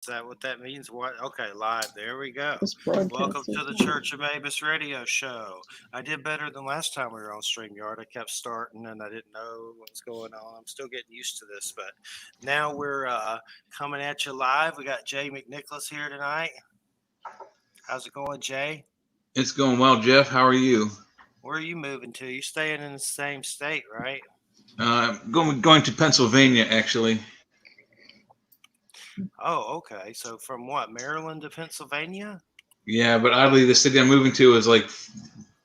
Is that what that means? What? Okay, live. There we go. This Welcome broadcast to is the live. Church of Mabus radio show. I did better than last time we were on StreamYard. I kept starting and I didn't know what was going on. I'm still getting used to this, but now we're coming at you live. We got Jay McNicholas here tonight. How's it going, Jay? It's going well, Jeff. How are you? Where are you moving to? You staying in the same state, right? Going to Pennsylvania, actually. Oh, okay. So from what, Maryland to Pennsylvania? Yeah, but oddly, the city I'm moving to is like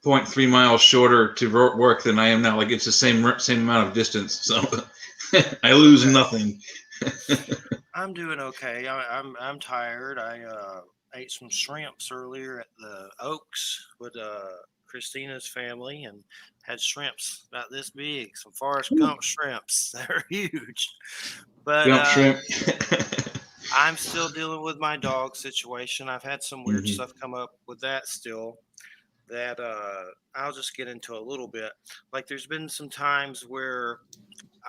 0.3 miles shorter to work than I am now. Like it's the same amount of distance, so I lose Okay. nothing. I'm doing okay. I'm tired. I ate some shrimps earlier at the Oaks with Christina's family and had shrimps about this big, some Forrest Gump shrimps. They're huge. But Gump shrimp. I'm still dealing with my dog situation. I've had some weird Mhm. stuff come up with that still that I'll just get into a little bit. Like there's been some times where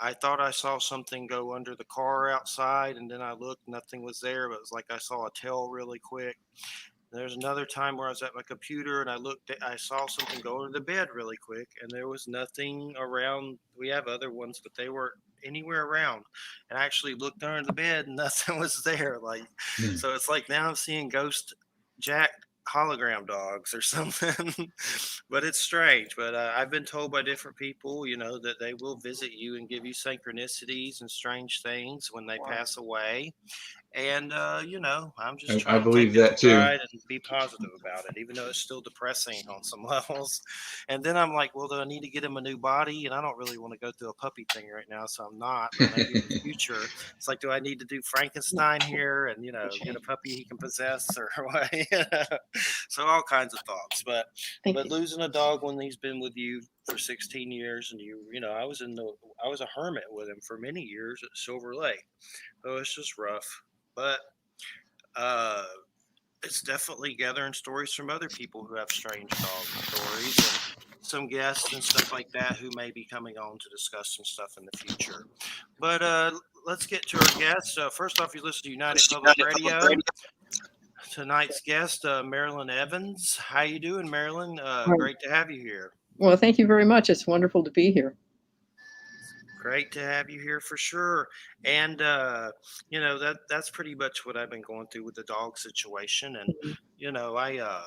I thought I saw something go under the car outside, and then I looked, nothing was there, but it was like I saw a tail really quick. There's another time where I was at my computer and I saw something go under the bed really quick, and there was nothing around. We have other ones, but they weren't anywhere around. And I actually looked under the bed, and nothing was there. Like, so it's like now I'm seeing ghost Jack hologram dogs or something. But it's strange. But I've been told by different people, that they will visit you and give you synchronicities and strange things when they pass away. And, I'm just I trying to take believe it in that too. stride and be positive about it, even though it's still depressing on some levels. And then I'm like, well, do I need to get him a new body? And I don't really want to go through a puppy thing right now, so I'm not. But maybe in the future, it's like, do I need to do Frankenstein here and, get a puppy he can possess or what? So all kinds of thoughts. But Thank but you. losing a dog when he's been with you for 16 years and I was a hermit with him for many years at Silver Lake. So it's just rough. But uh, it's definitely gathering stories from other people who have strange dog stories and some guests and stuff like that who may be coming on to discuss some stuff in the future. But let's get to our guests. First off, you listen to United Public Radio. Tonight's guest, Marilyn Evans. How you doing, Marilyn? Right. Great to have you here. Well, thank you very much. It's wonderful to be here. Great to have you here for sure. And that's pretty much what I've been going through with the dog situation. And I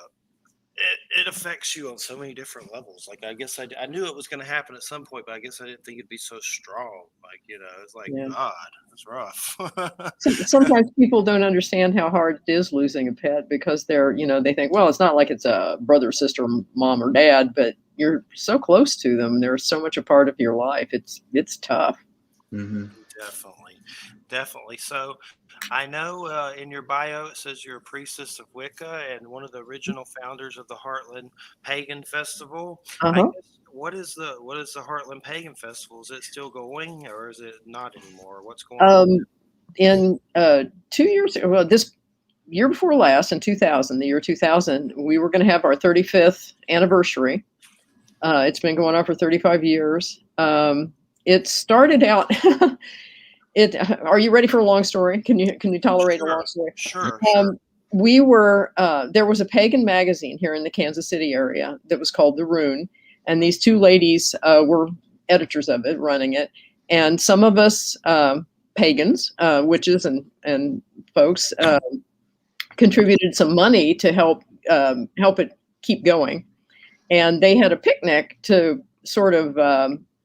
it affects you on so many different levels. Like I guess I knew it was going to happen at some point, but I guess I didn't think it'd be so strong. Like it's like Yeah. God, it's rough. Sometimes people don't understand how hard it is losing a pet because they think, well, it's not like it's a brother, sister, mom, or dad, but you're so close to them. They're so much a part of your life. It's tough. Hmm. Definitely. So I know in your bio it says you're a priestess of Wicca and one of the original founders of the Heartland Pagan Festival. I Uh-huh. guess what is the Heartland Pagan Festival? Is it still going or is it not anymore? What's going on? In 2 years, well, this year before last, in 2000, the year 2000, we were going to have our 35th anniversary. It's been going on for 35 years. It started out. It. Are you ready for a long story? Can you tolerate a long Sure, story? sure, sure. We were. There was a pagan magazine here in the Kansas City area that was called The Rune, and these two ladies were editors of it, running it, and some of us pagans, witches, and folks contributed some money to help it keep going. And they had a picnic to sort of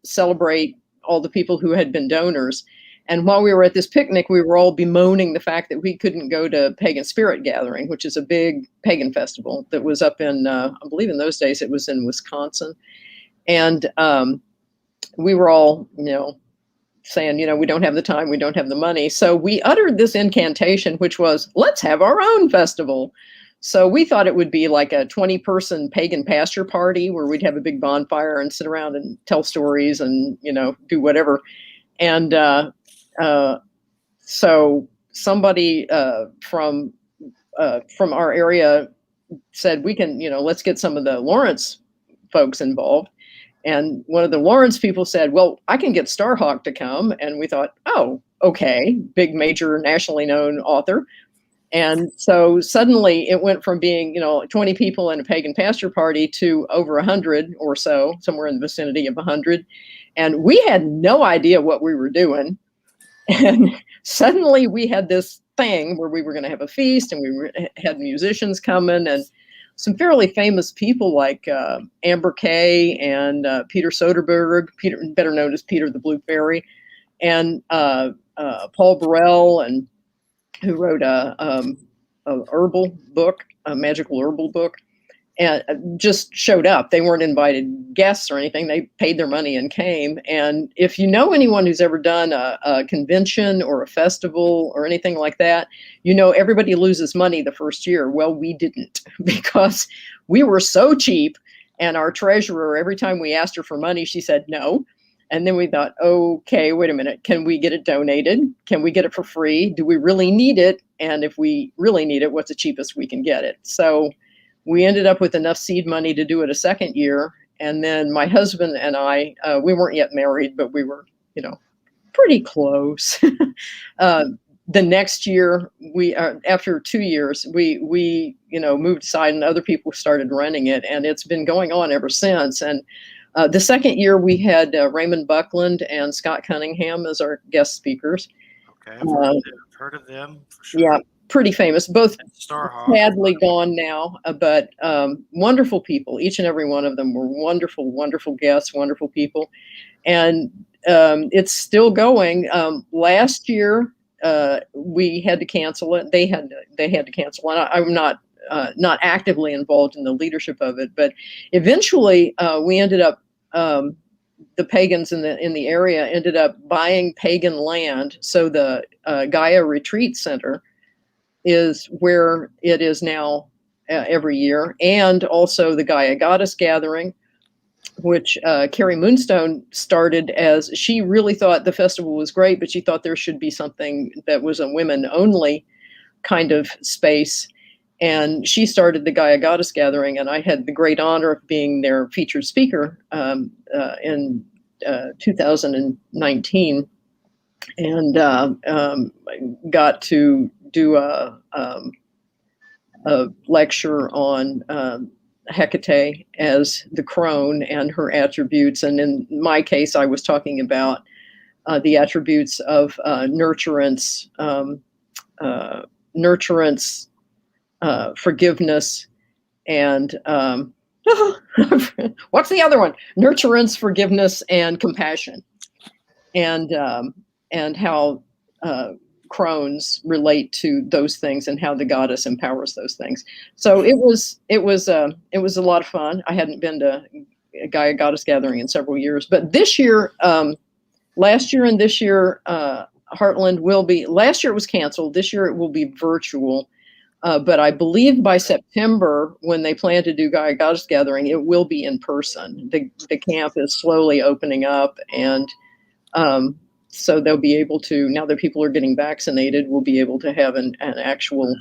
celebrate all the people who had been donors. And while we were at this picnic, we were all bemoaning the fact that we couldn't go to Pagan Spirit Gathering, which is a big pagan festival that was up in, I believe in those days it was in Wisconsin. And we were all, saying, we don't have the time, we don't have the money. So we uttered this incantation, which was, let's have our own festival. So we thought it would be like a 20-person pagan pasture party where we'd have a big bonfire and sit around and tell stories and, do whatever. And so somebody from our area said, we can, let's get some of the Lawrence folks involved. And one of the Lawrence people said, well, I can get Starhawk to come. And we thought, oh, okay, big, major, nationally known author. And so suddenly it went from being, 20 people in a pagan pasture party to over 100 or so, somewhere in the vicinity of 100. And we had no idea what we were doing. And suddenly we had this thing where we were going to have a feast, and had musicians coming, and some fairly famous people like Amber Kay and Peter Soderbergh, Peter, better known as Peter the Blue Fairy, and Paul Burrell, and who wrote a herbal book, a magical herbal book, and just showed up. They weren't invited guests or anything. They paid their money and came. And if you know anyone who's ever done a convention or a festival or anything like that, everybody loses money the first year. Well, we didn't, because we were so cheap. And our treasurer, every time we asked her for money, she said no. And then we thought, okay, wait a minute. Can we get it donated? Can we get it for free? Do we really need it? And if we really need it, what's the cheapest we can get it? So we ended up with enough seed money to do it a second year. And then my husband and I, we weren't yet married, but we were, pretty close. The next year, after 2 years, we moved aside, and other people started running it, and it's been going on ever since. And the second year, we had Raymond Buckland and Scott Cunningham as our guest speakers. Okay, I've heard of them for sure. Yeah, pretty famous. Both Starhawk. sadly gone now, but wonderful people. Each and every one of them were wonderful, wonderful guests, wonderful people, and it's still going. Last year, we had to cancel it. They had to cancel, and I'm not actively involved in the leadership of it, but eventually we ended up. The pagans in the area ended up buying pagan land, so the Gaia Retreat Center is where it is now every year, and also the Gaia Goddess Gathering, which Carrie Moonstone started as she really thought the festival was great, but she thought there should be something that was a women-only kind of space. And she started the Gaia Goddess Gathering, and I had the great honor of being their featured speaker in 2019, and got to do a lecture on Hecate as the crone and her attributes. And in my case, I was talking about the attributes of nurturance, forgiveness, and what's the other one? Nurturance, forgiveness, and compassion, and how crones relate to those things, and how the goddess empowers those things. So it was a lot of fun. I hadn't been to a Gaia Goddess Gathering in several years, but this year, last year and this year, Heartland will be. Last year it was canceled. This year it will be virtual. But I believe by September, when they plan to do Gaia Goddess Gathering, it will be in person. The camp is slowly opening up, and so they'll be able to, now that people are getting vaccinated, we'll be able to have an actual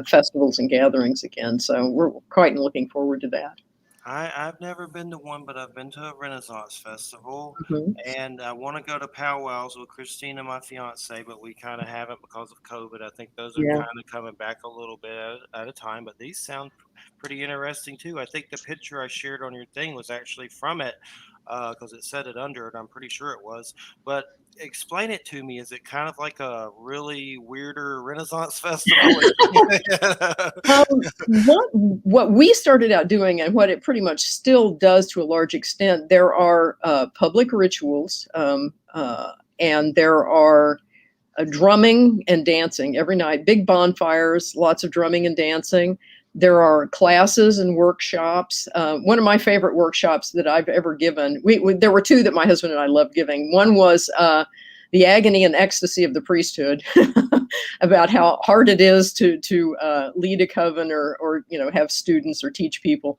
festivals and gatherings again. So we're quite looking forward to that. I've never been to one, but I've been to a Renaissance festival, Mm-hmm. and I want to go to powwows with Christina, my fiance, but we kind of haven't because of COVID. I think those are Yeah. kind of coming back a little bit at a time, but these sound pretty interesting too. I think the picture I shared on your thing was actually from it, because it said it under it. I'm pretty sure it was, but explain it to me. Is it kind of like a really weirder Renaissance festival? What we started out doing, and what it pretty much still does to a large extent, there are public rituals, and there are drumming and dancing every night, big bonfires, lots of drumming and dancing. There are classes and workshops. One of my favorite workshops that I've ever given, there were two that my husband and I loved giving. One was the agony and ecstasy of the priesthood, about how hard it is to lead a coven, or have students or teach people.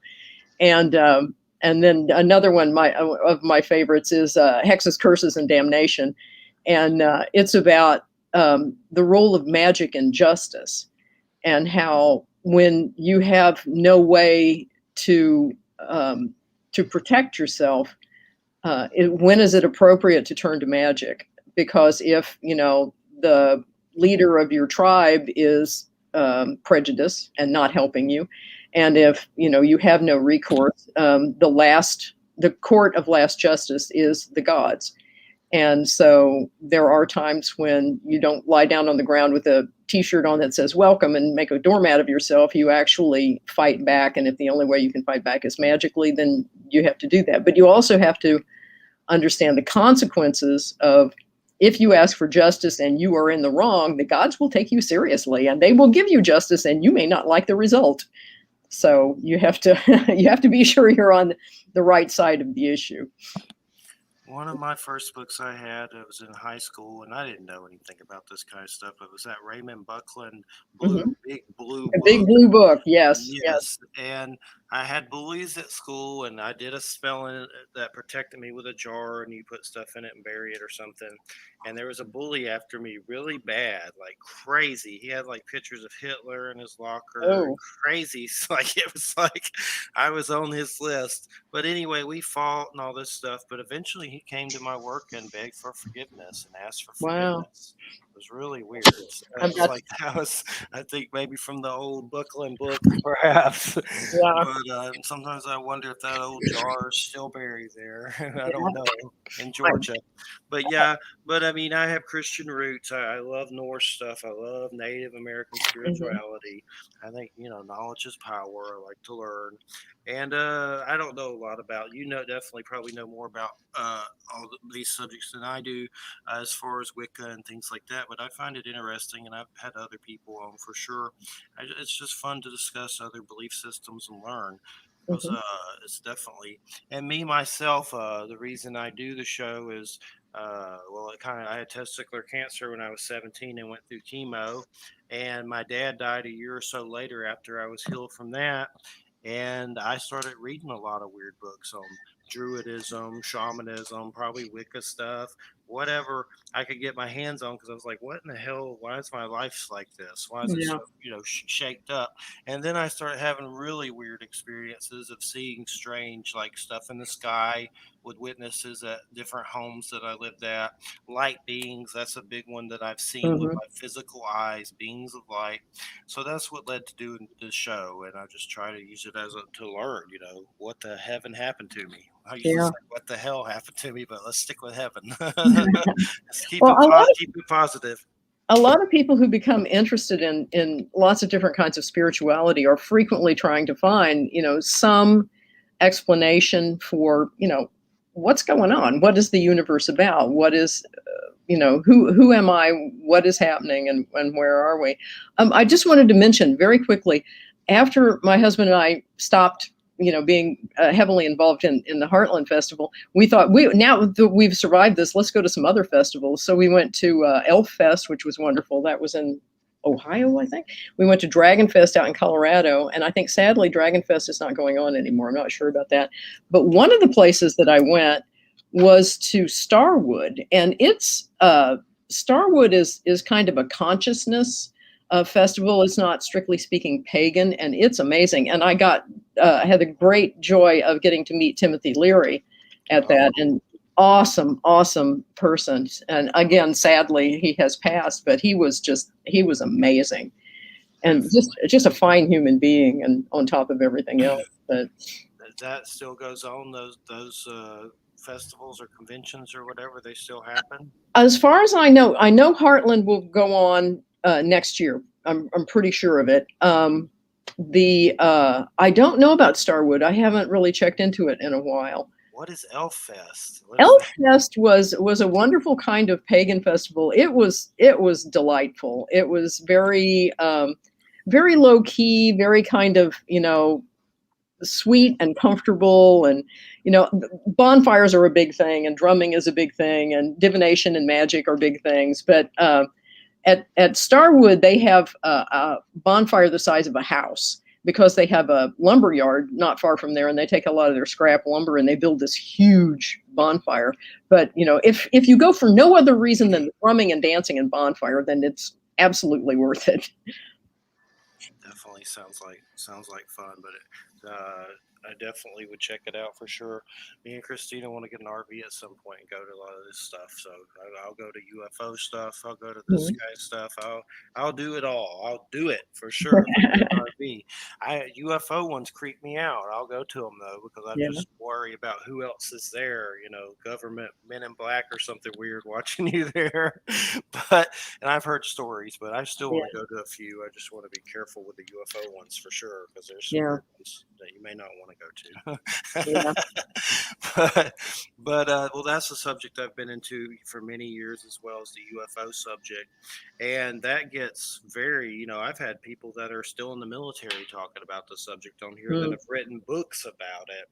And then another one of my favorites is Hexes, Curses, and Damnation. And it's about the role of magic and justice, and how when you have no way to protect yourself, when is it appropriate to turn to magic? Because if the leader of your tribe is prejudice and not helping you. And if you have no recourse, the court of last justice is the gods. And so there are times when you don't lie down on the ground with a t-shirt on that says welcome and make a doormat of yourself. You actually fight back. And if the only way you can fight back is magically, then you have to do that. But you also have to understand the consequences of, if you ask for justice and you are in the wrong, the gods will take you seriously and they will give you justice, and you may not like the result. So you have to be sure you're on the right side of the issue. One of my first books I had, it was in high school, and I didn't know anything about this kind of stuff. It was that Raymond Buckland big blue A book. big blue book, yes. Yes. And I had bullies at school, and I did a spell in it that protected me with a jar, and you put stuff in it and bury it or something. And there was a bully after me really bad, like crazy. He had like pictures of Hitler in his locker. Oh. Crazy. Like it was like I was on his list. But anyway, we fought and all this stuff. But eventually he came to my work and begged for forgiveness and asked for forgiveness. It was really weird. I think maybe from the old Buckland book, perhaps. Yeah. But sometimes I wonder if that old jar is still buried there. I don't know, in Georgia. But yeah, but I mean, I have Christian roots. I love Norse stuff. I love Native American spirituality. I think, knowledge is power. I like to learn. And I don't know a lot about, definitely probably know more about all these subjects than I do as far as Wicca and things like that. But I find it interesting, and I've had other people on for sure. It's just fun to discuss other belief systems and learn. Because it's definitely, and me myself, the reason I do the show is, I had testicular cancer when I was 17 and went through chemo, and my dad died a year or so later after I was healed from that. And I started reading a lot of weird books on druidism, shamanism, probably Wicca stuff, whatever I could get my hands on, because I was like, what in the hell? Why is my life like this? Why is it so, shaped up? And then I started having really weird experiences of seeing strange, like stuff in the sky with witnesses at different homes that I lived at. Light beings, that's a big one that I've seen with my physical eyes, beings of light. So that's what led to doing this show, and I just try to use it to learn, what the heaven happened to me. I used to say, what the hell happened to me, but let's stick with heaven. Let's keep it positive. A lot of people who become interested in lots of different kinds of spirituality are frequently trying to find, some explanation for, what's going on? What is the universe about? What is, who am I? What is happening? And where are we? I just wanted to mention very quickly, after my husband and I stopped, being heavily involved in the Heartland Festival, we thought, now that we've survived this, let's go to some other festivals. So we went to Elf Fest, which was wonderful. That was in Ohio, I think. We went to Dragon Fest out in Colorado, and I think sadly Dragon Fest is not going on anymore. I'm not sure about that. But one of the places that I went was to Starwood, and it's Starwood is kind of a consciousness festival. It's not strictly speaking pagan, and it's amazing. And I had the great joy of getting to meet Timothy Leary at that, and awesome person. And again, sadly, he has passed, but he was amazing, and just a fine human being, and on top of everything else. But that still goes on. Those festivals or conventions or whatever, they still happen. As far as I know Heartland will go on next year. I'm pretty sure of it. I don't know about Starwood. I haven't really checked into it in a while. What is Elf Fest? Elf Fest was a wonderful kind of pagan festival. It was delightful. It was very very low key, very kind of, sweet and comfortable, and bonfires are a big thing, and drumming is a big thing, and divination and magic are big things. But at Starwood, they have a bonfire the size of a house, because they have a lumber yard not far from there, and they take a lot of their scrap lumber and they build this huge bonfire. But if you go for no other reason than drumming and dancing and bonfire, then it's absolutely worth it. Definitely sounds like fun. But I definitely would check it out for sure. Me and Christina want to get an RV at some point and go to a lot of this stuff. So I'll go to UFO stuff. I'll go to this Mhm. guy stuff. I'll do it all. I'll do it for sure. If I get an RV, UFO ones creep me out. I'll go to them though because I Yeah. just worry about who else is there. You know, government men in black or something weird watching you there. But and I've heard stories, but I still Yeah. want to go to a few. I just want to be careful with the UFO ones for sure because there's some Yeah. weird ones that you may not want to go Yeah. to. Well, that's a subject I've been into for many years as well as the UFO subject, and that gets very. I've had people that are still in the military talking about the subject on here that Mm. have written books about it.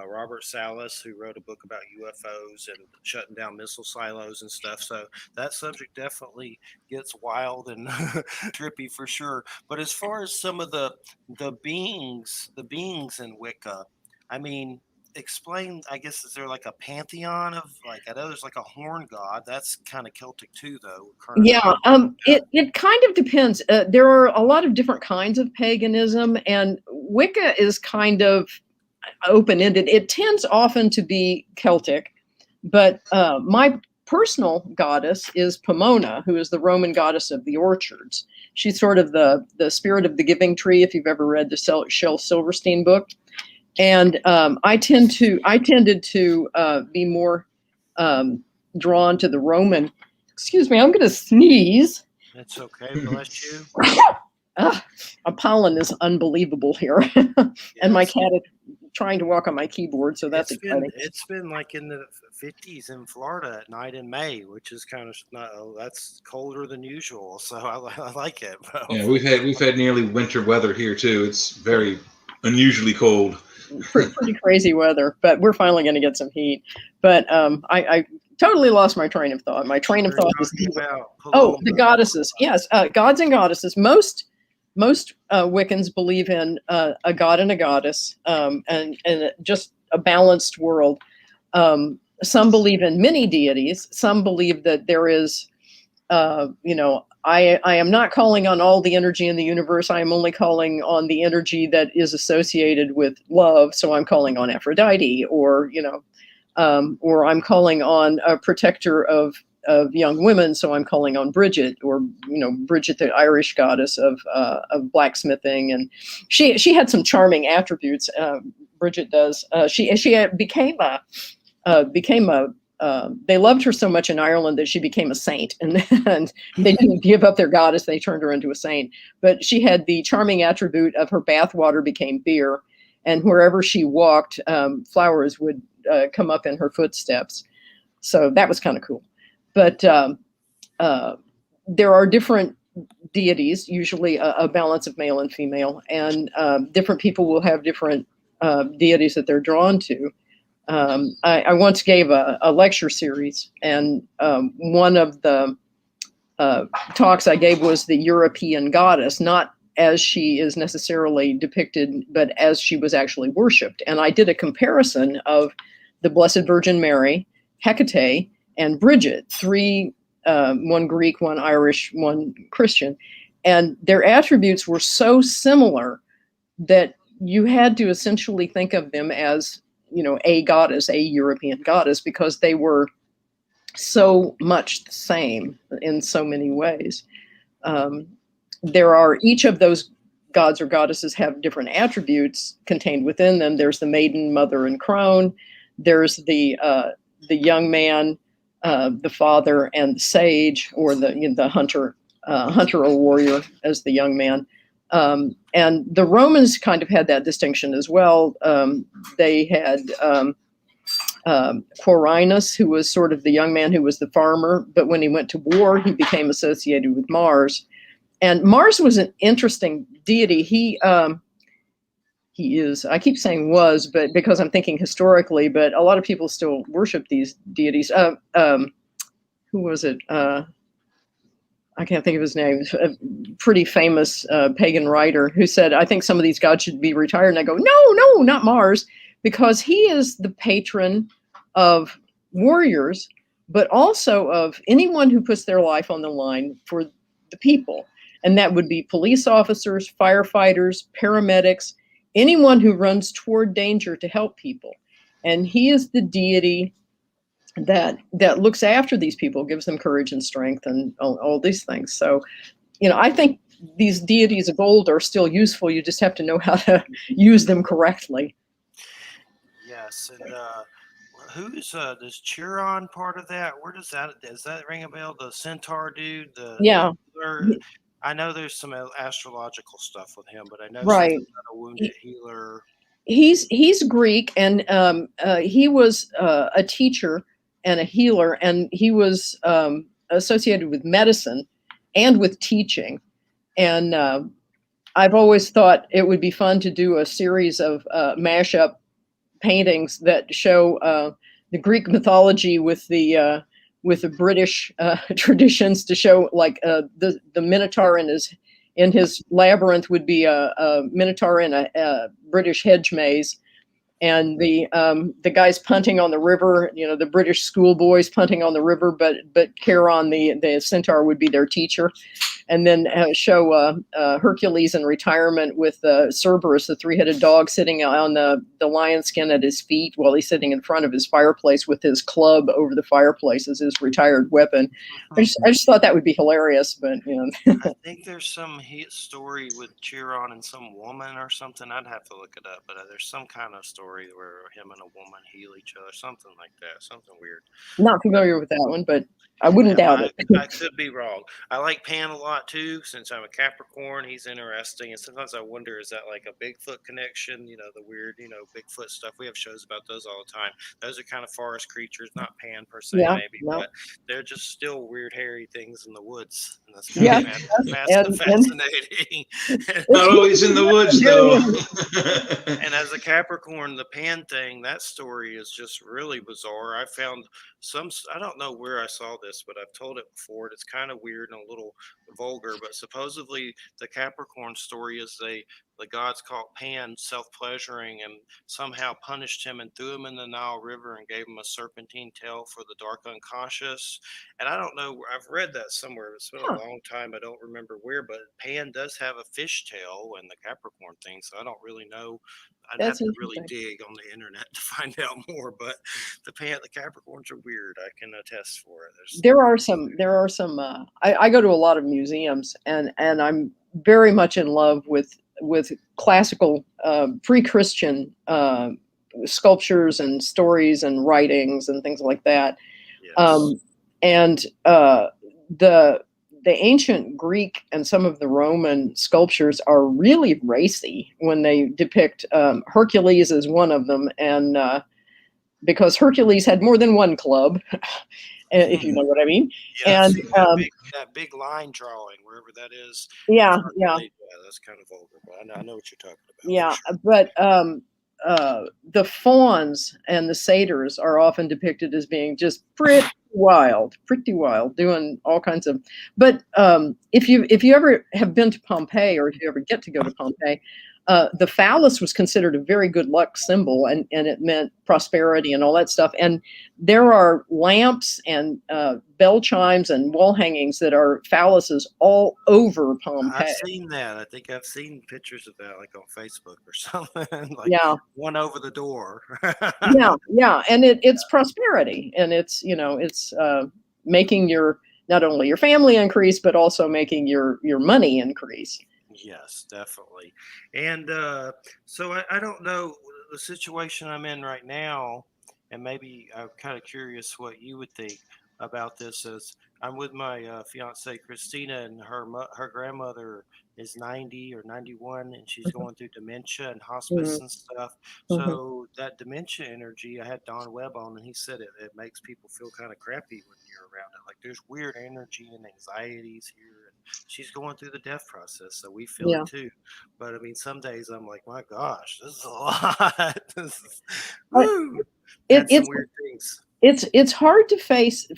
Robert Salas, who wrote a book about UFOs and shutting down missile silos and stuff. So that subject definitely gets wild and trippy for sure. But as far as some of the beings in Wicca, I mean, explain. I guess is there like a pantheon of like I know there's like a horn god. That's kind of Celtic too, though. Yeah, Yeah. it kind of depends. There are a lot of different kinds of paganism, and Wicca is kind of open-ended. It tends often to be Celtic, but my personal goddess is Pomona, who is the Roman goddess of the orchards. She's sort of the spirit of the giving tree, if you've ever read the Shel Silverstein book. And I tended to be more drawn to the Roman. Excuse me, I'm going to sneeze. It's okay. Bless you. A pollen is unbelievable here, and my Yes. cat is trying to walk on my keyboard, so that's exciting. It's been like in the 50s in Florida at night in May, which is kind of not that's colder than usual. So I like it. But Yeah, we've had nearly winter weather here too. It's very unusually cold. Pretty crazy weather, but we're finally going to get some heat. But I totally lost my train of thought. My train of we're thought is talking about the goddesses. Yes, gods and goddesses. Most Wiccans believe in a god and a goddess, and just a balanced world. Some believe in many deities. Some believe that there is, I am not calling on all the energy in the universe. I am only calling on the energy that is associated with love. So I'm calling on Aphrodite, or I'm calling on a protector of young women. So I'm calling on Bridget, or Bridget, the Irish goddess of blacksmithing, and she had some charming attributes. Bridget does. She became a they loved her so much in Ireland that she became a saint, and they didn't give up their goddess. They turned her into a saint. But she had the charming attribute of her bathwater became beer, and wherever she walked, flowers would come up in her footsteps. So that was kind of cool. But there are different deities, usually a balance of male and female, and different people will have different deities that they're drawn to. I once gave a lecture series, and one of the talks I gave was the European goddess, not as she is necessarily depicted, but as she was actually worshipped. And I did a comparison of the Blessed Virgin Mary, Hecate, and Bridget, three, one Greek, one Irish, one Christian. And their attributes were so similar that you had to essentially think of them as a goddess, a European goddess, because they were so much the same in so many ways. There are, each of those gods or goddesses have different attributes contained within them. There's the maiden, mother, and crone. There's the young man, the father, and the sage, or the hunter or warrior as the young man. And the Romans kind of had that distinction as well. They had Quirinus, who was sort of the young man who was the farmer, but when he went to war, he became associated with Mars. And Mars was an interesting deity. He is, I keep saying was, but because I'm thinking historically, but a lot of people still worship these deities. Who was it? I can't think of his name. A pretty famous pagan writer who said, I think some of these gods should be retired. And I go, no, not Mars, because he is the patron of warriors, but also of anyone who puts their life on the line for the people. And that would be police officers, firefighters, paramedics, anyone who runs toward danger to help people. And he is the deity that looks after these people, gives them courage and strength and all these things. So, I think these deities of old are still useful. You just have to know how to use them correctly. Yes, and who's this Chiron part of that? Where does that ring a bell? The centaur dude, Yeah, healer. I know there's some astrological stuff with him, but I know right. something about a wounded healer. He's Greek, and he was a teacher and a healer, and he was associated with medicine and with teaching. And I've always thought it would be fun to do a series of mashup paintings that show the Greek mythology with the British traditions, to show like the Minotaur in his labyrinth would be a Minotaur in a British hedge maze, and the guys punting on the river, the British schoolboys punting on the river, but Charon, the centaur, would be their teacher. And then show Hercules in retirement with Cerberus, the three-headed dog, sitting on the lion skin at his feet while he's sitting in front of his fireplace with his club over the fireplace as his retired weapon. I just thought that would be hilarious, but I think there's some story with Chiron and some woman or something. I'd have to look it up, but there's some kind of story where him and a woman heal each other, something like that, something weird. Not familiar with that one, but I wouldn't doubt it. I could be wrong. I like Pan a lot too, since I'm a Capricorn. He's interesting, and sometimes I wonder, is that like a Bigfoot connection? The weird, Bigfoot stuff. We have shows about those all the time. Those are kind of forest creatures, not Pan per se, maybe, but they're just still weird, hairy things in the woods, and that's kind of fascinating. Not always in the woods, though. And as a Capricorn, the Pan thing, that story is just really bizarre. I found I don't know where I saw this, but I've told it before. It's kind of weird and a little vulgar, but supposedly the Capricorn story is the gods caught Pan self-pleasuring and somehow punished him and threw him in the Nile River and gave him a serpentine tail for the dark unconscious. And I don't know, I've read that somewhere. It's been a long time. I don't remember where, but Pan does have a fish tail in the Capricorn thing, so I don't really know. I'd have to really dig on the internet to find out more, but the Capricorns are weird. I can attest for it. There are some. I go to a lot of museums, and I'm very much in love with classical pre-Christian sculptures and stories and writings and things like that. Yes. And the ancient Greek and some of the Roman sculptures are really racy when they depict Hercules as one of them, and because Hercules had more than one club, if you know what I mean. Yes, and that big line drawing, wherever that is. Yeah, that's kind of vulgar, but I know what you're talking about. Yeah, sure. But the fauns and the satyrs are often depicted as being just pretty wild, doing all kinds of. But if you ever have been to Pompeii, or if you ever get to go to Pompeii, the phallus was considered a very good luck symbol, and it meant prosperity and all that stuff. And there are lamps and bell chimes and wall hangings that are phalluses all over Pompeii. I've seen that. I think I've seen pictures of that, like on Facebook or something. One over the door. yeah, and it's prosperity, and it's making not only your family increase, but also making your money increase. Yes, definitely. And so I don't know the situation I'm in right now, and maybe I'm kind of curious what you would think about this. As I'm with my fiance Christina, and her grandmother is 90 or 91, and she's going through dementia and hospice and stuff. So that dementia energy, I had Don Webb on, and he said it makes people feel kind of crappy when you're around it. Like there's weird energy and anxieties here. She's going through the death process, so we feel it too. But I mean, some days I'm like, my gosh, this is a lot. It's weird things. It's hard to facing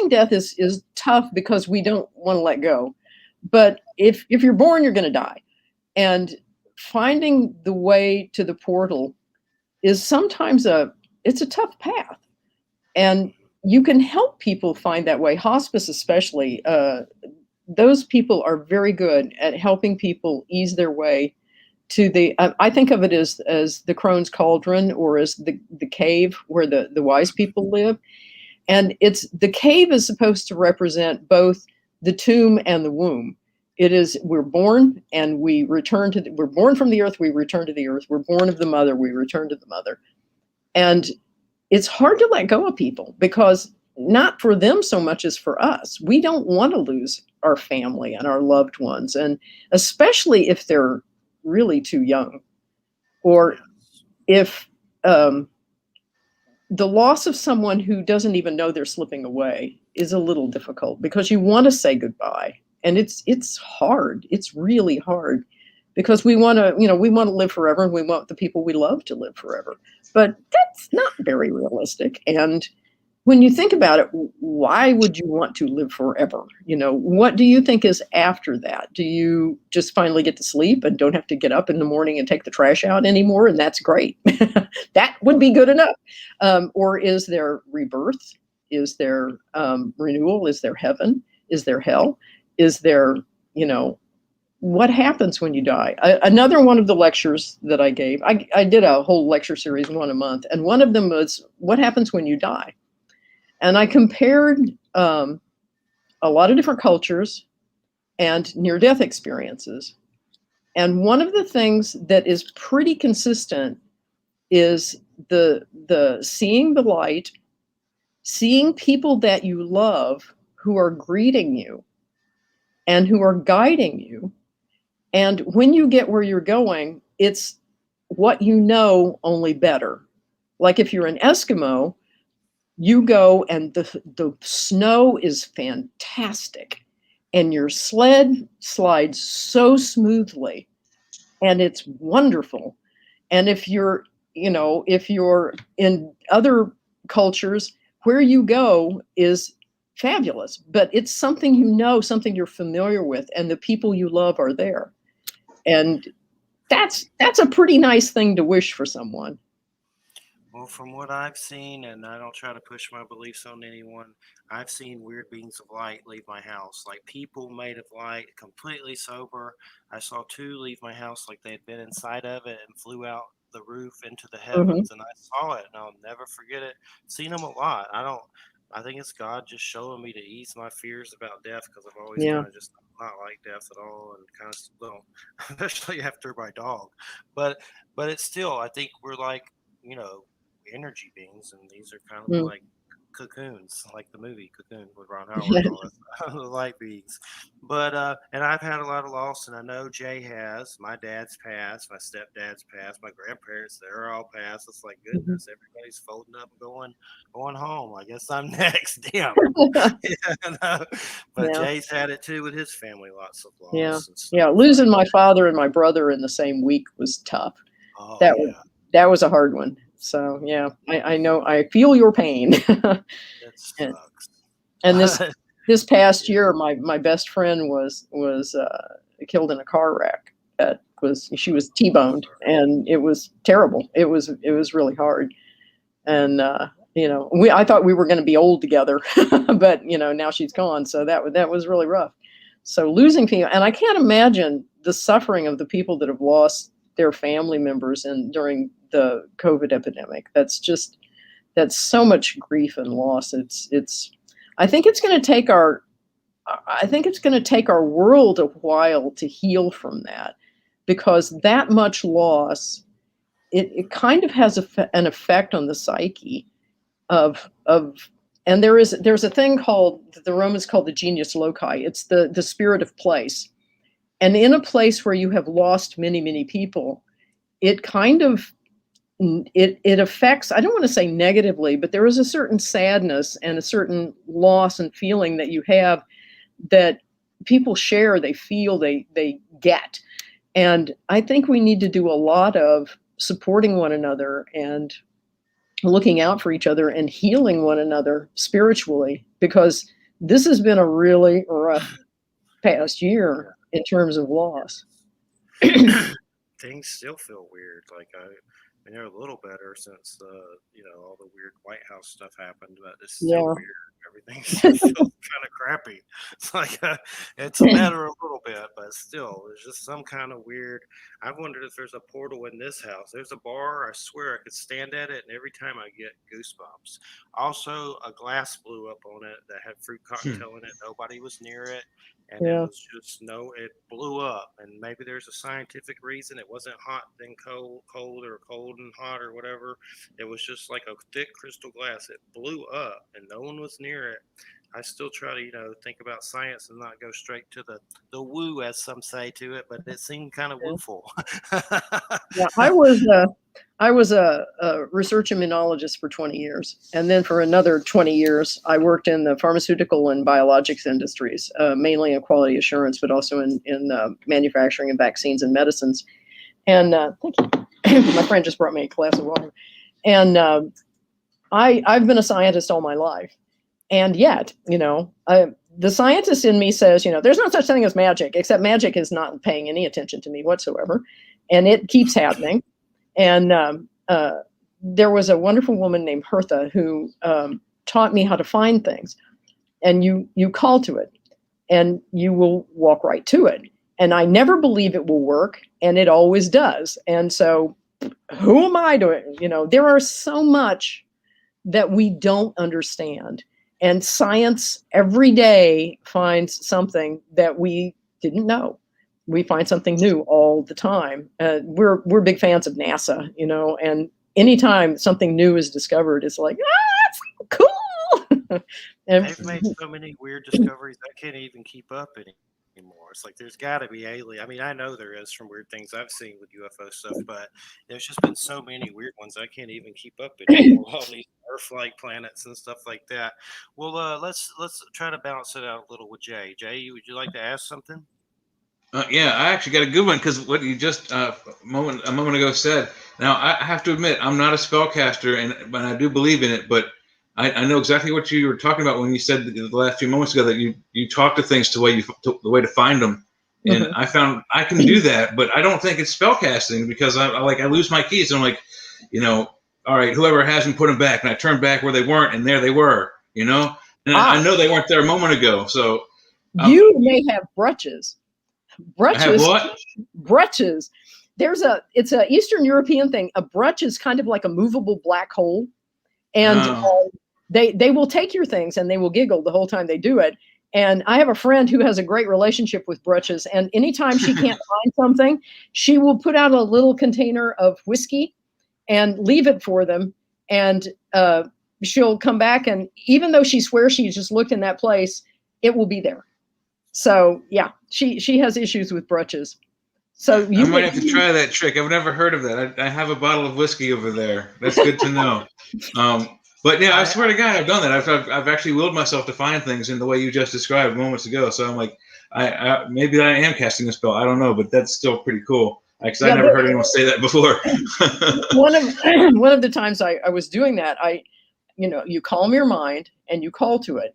death is tough because we don't want to let go. But if you're born, you're going to die, and finding the way to the portal is sometimes it's a tough path, and you can help people find that way. Hospice, especially, those people are very good at helping people ease their way to the I think of it as the crone's cauldron, or as the cave where the wise people live. And it's the cave is supposed to represent both the tomb and the womb. It is, we're born and we return to we're born from the earth, we return to the earth. We're born of the mother, we return to the mother. And it's hard to let go of people, because not for them so much as for us. We don't want to lose our family and our loved ones, and especially if they're really too young, or if the loss of someone who doesn't even know they're slipping away is a little difficult, because you want to say goodbye, and it's hard. It's really hard, because we want to, we want to live forever, and we want the people we love to live forever. But that's not very realistic. And when you think about it, why would you want to live forever? What do you think is after that? Do you just finally get to sleep and don't have to get up in the morning and take the trash out anymore? And that's great. That would be good enough. Or is there rebirth? Is there renewal? Is there heaven? Is there hell? Is there, what happens when you die? Another one of the lectures that I gave, I did a whole lecture series, one a month. And one of them was, what happens when you die? And I compared a lot of different cultures and near-death experiences. And one of the things that is pretty consistent is the seeing the light, seeing people that you love who are greeting you and who are guiding you. And when you get where you're going, it's what you know, only better. Like if you're an Eskimo, you go and the snow is fantastic, and your sled slides so smoothly, and it's wonderful. And if you're in other cultures, where you go is fabulous, but it's something something you're familiar with, and the people you love are there. And that's a pretty nice thing to wish for someone. Well, from what I've seen, and I don't try to push my beliefs on anyone, I've seen weird beings of light leave my house, like people made of light, completely sober. I saw two leave my house like they had been inside of it and flew out the roof into the heavens, and I saw it, and I'll never forget it. Seen them a lot. I think it's God just showing me to ease my fears about death, because I've always kind of just not liked death at all, and kind of, well, especially after my dog. But it's still, I think we're like, energy beings, and these are kind of like cocoons, like the movie Cocoon with Ron Howard, the light beings. But and I've had a lot of loss, and I know Jay has. My dad's passed, my stepdad's passed, my grandparents, they're all passed. It's like, goodness, everybody's folding up and going home. I guess I'm next. Damn. But Jay's had it too with his family, lots of loss. Yeah. Losing my father and my brother in the same week was tough. Oh, that was a hard one. So yeah, I know, I feel your pain. That sucks. And this past year, my best friend was killed in a car wreck. She was T-boned, and it was terrible. It was really hard. And I thought we were going to be old together, but now she's gone. So that was really rough. So losing people, and I can't imagine the suffering of the people that have lost their family members during the COVID epidemic. That's so much grief and loss. I think it's going to take our world a while to heal from that, because that much loss, it kind of has an effect on the psyche of, and there's a thing called, the Romans called the genius loci. It's the spirit of place. And in a place where you have lost many, many people, it kind of, it affects, I don't want to say negatively, but there is a certain sadness and a certain loss and feeling that you have that people share, they feel, they get. And I think we need to do a lot of supporting one another and looking out for each other and healing one another spiritually, because this has been a really rough past year in terms of loss. Things still feel weird. Like I mean, they're a little better since all the weird White House stuff happened, but it's still Yeah. weird. Everything still feels kind of crappy. It's like it's better a little bit, but still, there's just some kind of weird. I wondered if there's a portal in this house. There's a bar. I swear I could stand at it, and every time I get goosebumps. Also, a glass blew up on it that had fruit cocktail in it. Nobody was near it, and it Yeah. was just it blew up. And maybe there's a scientific reason. It wasn't hot then cold or cold and hot or whatever. It was just like a thick crystal glass. It blew up, and no one was near it. I still try to, think about science and not go straight to the woo, as some say, to it, but it seemed kind of wooful. Yeah, I was a research immunologist for 20 years, and then for another 20 years, I worked in the pharmaceutical and biologics industries, mainly in quality assurance, but also in manufacturing and vaccines and medicines. And thank you. My friend just brought me a glass of water. And I've been a scientist all my life, and yet, the scientist in me says, there's no such thing as magic, except magic is not paying any attention to me whatsoever, and it keeps happening. And there was a wonderful woman named Hertha who taught me how to find things. And you call to it, and you will walk right to it. And I never believe it will work, and it always does. And so, who am I doing? There are so much that we don't understand. And science every day finds something that we didn't know. We find something new all the time. We're big fans of NASA, and anytime something new is discovered, it's like, that's cool. And They've made so many weird discoveries I can't even keep up anymore. It's like there's got to be alien. I mean, I know there is from weird things I've seen with UFO stuff, but there's just been so many weird ones I can't even keep up anymore. All these Earth-like planets and stuff like that. Well, let's try to balance it out a little with Jay. Jay, would you like to ask something? Yeah, I actually got a good one because what you just a moment ago said. Now I have to admit I'm not a spellcaster, but I do believe in it. But I know exactly what you were talking about when you said the last few moments ago that you talk to things the way to find them, and I found I can do that, but I don't think it's spellcasting because I lose my keys and I'm like, all right, whoever has them, put them back, and I turn back where they weren't, and there they were, and I know they weren't there a moment ago, so you may have brooches. I have what? Brooches. It's a Eastern European thing. A brooch is kind of like a movable black hole, and they will take your things and they will giggle the whole time they do it. And I have a friend who has a great relationship with brooches, and anytime she can't find something, she will put out a little container of whiskey and leave it for them, and she'll come back, and even though she swears she just looked in that place, it will be there. So yeah, she has issues with brooches. So I might have to try that trick. I've never heard of that. I have a bottle of whiskey over there. That's good to know. But yeah, I swear to God, I've done that. I've actually willed myself to find things in the way you just described moments ago. So I'm like, maybe I am casting a spell. I don't know, but that's still pretty cool. Because I never heard anyone say that before. one of the times I was doing that, you calm your mind and you call to it.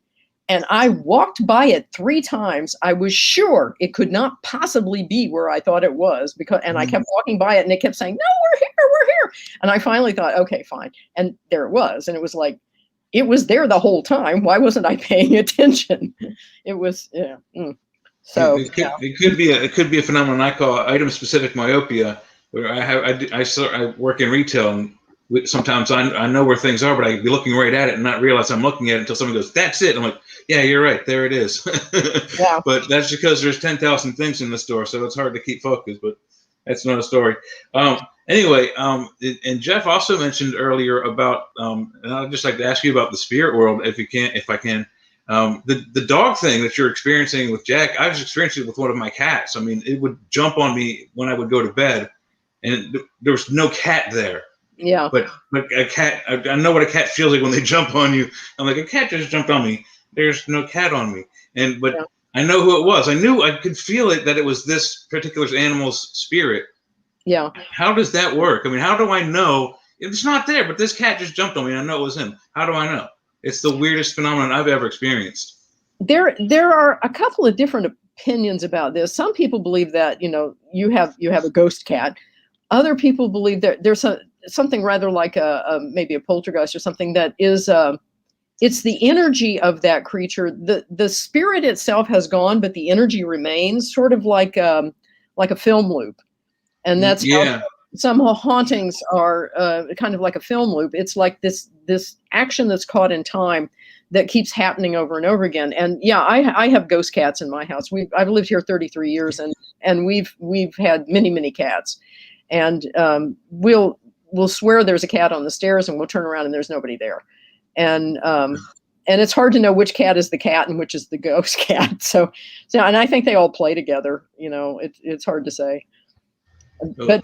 And I walked by it 3 times. I was sure it could not possibly be where I thought it was and I kept walking by it and it kept saying, no, we're here. And I finally thought, okay, fine. And there it was. And it was like, it was there the whole time. Why wasn't I paying attention? It was, yeah. So it could be a phenomenon I call item specific myopia, where I work in retail, and sometimes I know where things are, but I be looking right at it and not realize I'm looking at it until someone goes, "That's it." I'm like, "Yeah, you're right. There it is." Yeah. But that's because there's 10,000 things in the store, so it's hard to keep focused. But that's another story. Anyway, and Jeff also mentioned earlier about, and I'd just like to ask you about the spirit world, if I can. The dog thing that you're experiencing with Jack, I was experiencing it with one of my cats. I mean, it would jump on me when I would go to bed, and there was no cat there. Yeah. But a cat, I know what a cat feels like when they jump on you. I'm like, a cat just jumped on me. There's no cat on me. But yeah. I know who it was. I knew I could feel it, that it was this particular animal's spirit. Yeah. How does that work? I mean, how do I know it's not there, but this cat just jumped on me and I know it was him? How do I know? It's the weirdest phenomenon I've ever experienced. There are a couple of different opinions about this. Some people believe that, you have a ghost cat. Other people believe that there's something rather like maybe a poltergeist or something that is it's the energy of that creature. The spirit itself has gone, but the energy remains, sort of like a film loop. And that's how Yeah. some hauntings are kind of like a film loop. It's like this action that's caught in time that keeps happening over and over again. And yeah, I have ghost cats in my house. I've lived here 33 years, and we've had many cats. And we'll swear there's a cat on the stairs, and we'll turn around and there's nobody there. And it's hard to know which cat is the cat and which is the ghost cat. So and I think they all play together. It's hard to say. But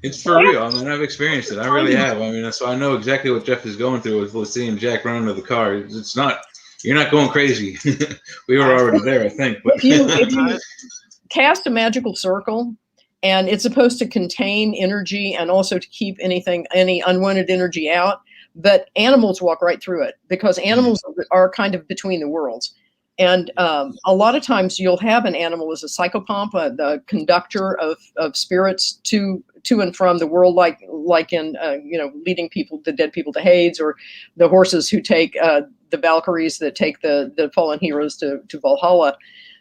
it's for real. I mean, I've experienced it. I really have. I mean, so I know exactly what Jeff is going through with seeing Jack run into the car. It's not, you're not going crazy. We were already there, I think. But if you cast a magical circle, and it's supposed to contain energy and also to keep any unwanted energy out, but animals walk right through it, because animals are kind of between the worlds. And a lot of times you'll have an animal as a psychopomp, the conductor of spirits to and from the world, like in leading the dead people to Hades, or the horses who take the Valkyries that take the fallen heroes to Valhalla.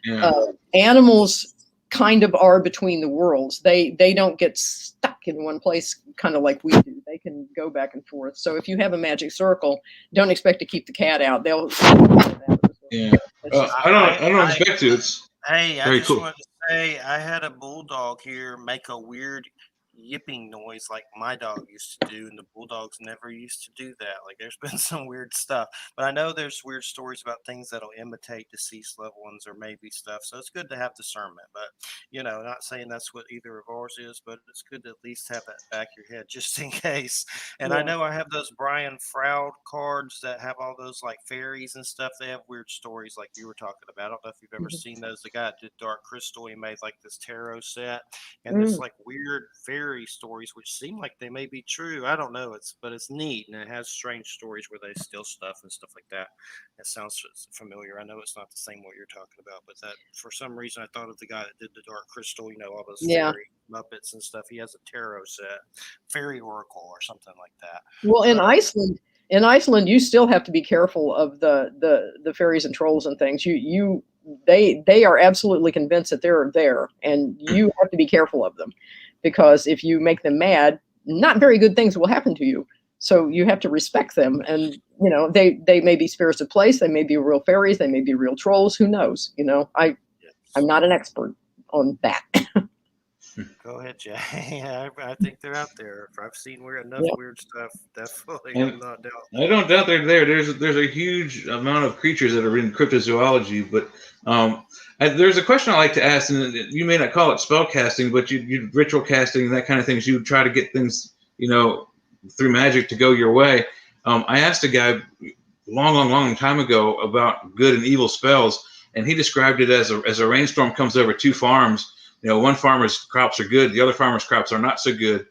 Yeah. Animals kind of are between the worlds. They don't get stuck in one place, kind of like we do. They can go back and forth. So if you have a magic circle, don't expect to keep the cat out. They'll. Yeah. I don't expect to. It's Hey, I very just cool. wanted to say I had a bulldog here make a weird yipping noise like my dog used to do, and the bulldogs never used to do that. Like, there's been some weird stuff, but I know there's weird stories about things that'll imitate deceased loved ones or maybe stuff. So it's good to have discernment, but not saying that's what either of ours is, but it's good to at least have that back of your head just in case. And I know I have those Brian Froud cards that have all those like fairies and stuff. They have weird stories like you were talking about. I don't know if you've ever seen those. The guy that did Dark Crystal, he made like this tarot set, and it's like weird fairy stories which seem like they may be true. I don't know. But it's neat, and it has strange stories where they steal stuff and stuff like that. It sounds familiar. I know it's not the same what you're talking about, but that for some reason I thought of the guy that did the Dark Crystal. All those fairy Muppets and stuff. He has a tarot set, fairy oracle or something like that. Well, in Iceland, you still have to be careful of the fairies and trolls and things. They are absolutely convinced that they're there, and you have to be careful of them, because if you make them mad, not very good things will happen to you. So you have to respect them. And, they may be spirits of place. They may be real fairies. They may be real trolls. Who knows? I'm not an expert on that. Go ahead, Jay. I think they're out there. If I've seen enough weird stuff, definitely. I'm not doubting. I don't doubt they're there. There's a huge amount of creatures that are in cryptozoology, but there's a question I like to ask, and you may not call it spell casting, but you ritual casting and that kind of things. You try to get things, through magic to go your way. I asked a guy long time ago about good and evil spells, and he described it as a rainstorm comes over two farms. One farmer's crops are good, the other farmer's crops are not so good.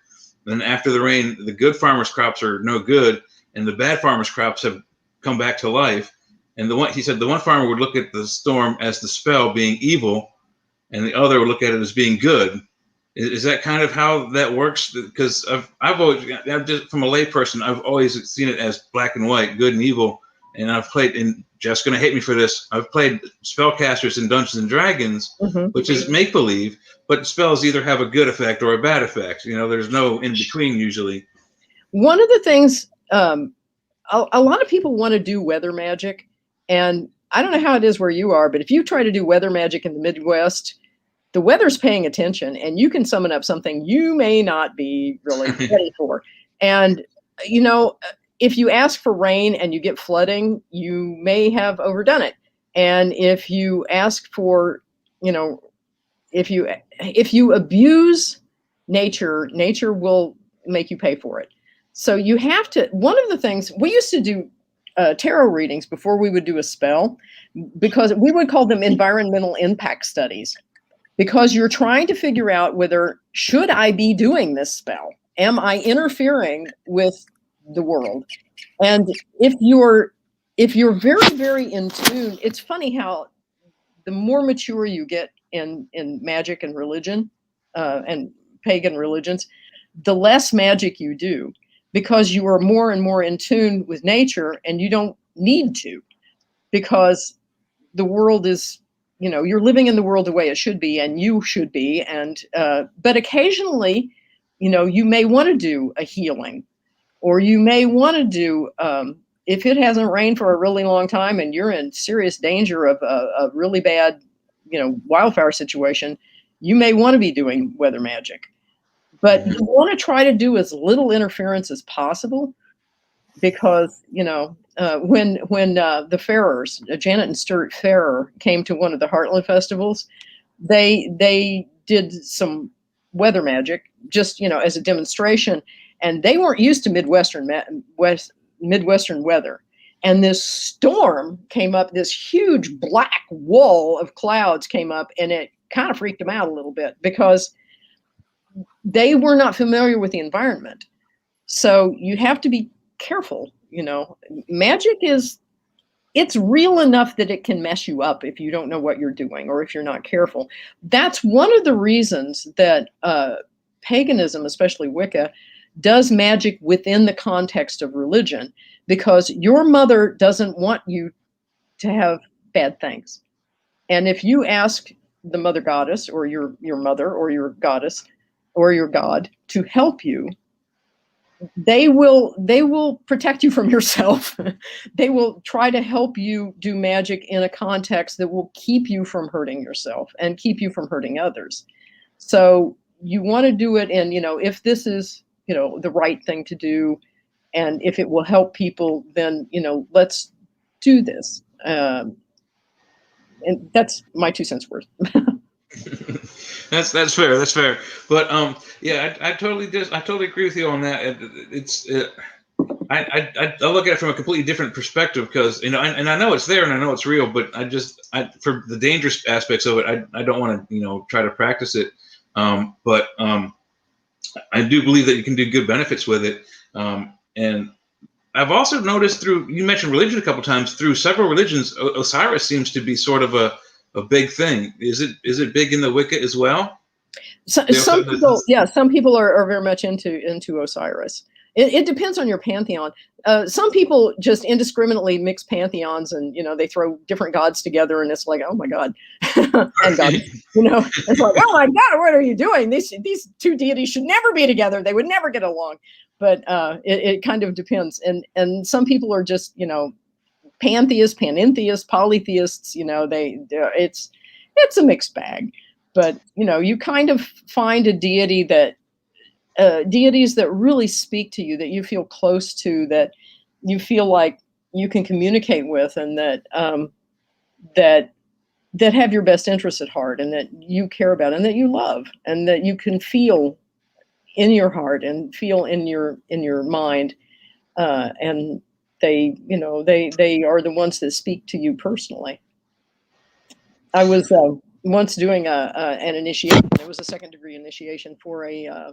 Then after the rain, the good farmer's crops are no good, and the bad farmer's crops have come back to life. And he said the one farmer would look at the storm as the spell being evil, and the other would look at it as being good. Is that kind of how that works? Because I've always, just from a layperson, I've always seen it as black and white, good and evil. And I've played, and Jeff's going to hate me for this, I've played spellcasters in Dungeons and Dragons, which is make believe, but spells either have a good effect or a bad effect. There's no in between usually. One of the things, a lot of people want to do weather magic, and I don't know how it is where you are, but if you try to do weather magic in the Midwest, the weather's paying attention, and you can summon up something you may not be really ready for. And, if you ask for rain and you get flooding, you may have overdone it. And if you ask for, if you abuse nature will make you pay for it. So you have to, one of the things, we used to do tarot readings before we would do a spell, because we would call them environmental impact studies, because you're trying to figure out whether, should I be doing this spell? Am I interfering with the world? And if you're very, very in tune, it's funny how the more mature you get in magic and religion and pagan religions, the less magic you do, because you are more and more in tune with nature, and you don't need to, because the world is, you're living in the world the way it should be, and you should be. And but occasionally, you may want to do a healing, or you may want to do, if it hasn't rained for a really long time and you're in serious danger of a really bad, wildfire situation, you may want to be doing weather magic. But you want to try to do as little interference as possible, because when the Farrers, Janet and Stuart Farrer, came to one of the Heartland festivals, they did some weather magic just as a demonstration, and they weren't used to Midwestern weather. And this storm came up, this huge black wall of clouds came up, and it kind of freaked them out a little bit, because they were not familiar with the environment. So you have to be careful. Magic it's real enough that it can mess you up if you don't know what you're doing, or if you're not careful. That's one of the reasons that paganism, especially Wicca, does magic within the context of religion, because your mother doesn't want you to have bad things. And if you ask the mother goddess, or your mother, or your goddess, or your god to help you, they will protect you from yourself. They will try to help you do magic in a context that will keep you from hurting yourself and keep you from hurting others. So you want to do it in, if this is, the right thing to do, and if it will help people, then, let's do this. And that's my 2 cents worth. That's fair. That's fair. But yeah, I totally agree with you on that. I look at it from a completely different perspective, because and I know it's there and I know it's real, but for the dangerous aspects of it, I don't want to try to practice it. But I do believe that you can do good benefits with it. And I've also noticed, you mentioned religion a couple times, through several religions, Osiris seems to be sort of a big thing. Is it big in the Wicca as well? Some people are very much into Osiris. It depends on your pantheon. Some people just indiscriminately mix pantheons, and they throw different gods together, and it's like, oh my God, and God, it's like, oh my God, what are you doing? These two deities should never be together. They would never get along. But it kind of depends, and some people are just pantheists, panentheists, polytheists. It's a mixed bag. But you kind of find a deity that deities that really speak to you, that you feel close to, that you feel like you can communicate with, and that that have your best interests at heart, and that you care about, and that you love, and that you can feel in your heart and feel in your mind, and they are the ones that speak to you personally. I was once doing an initiation. It was a 2nd degree initiation for a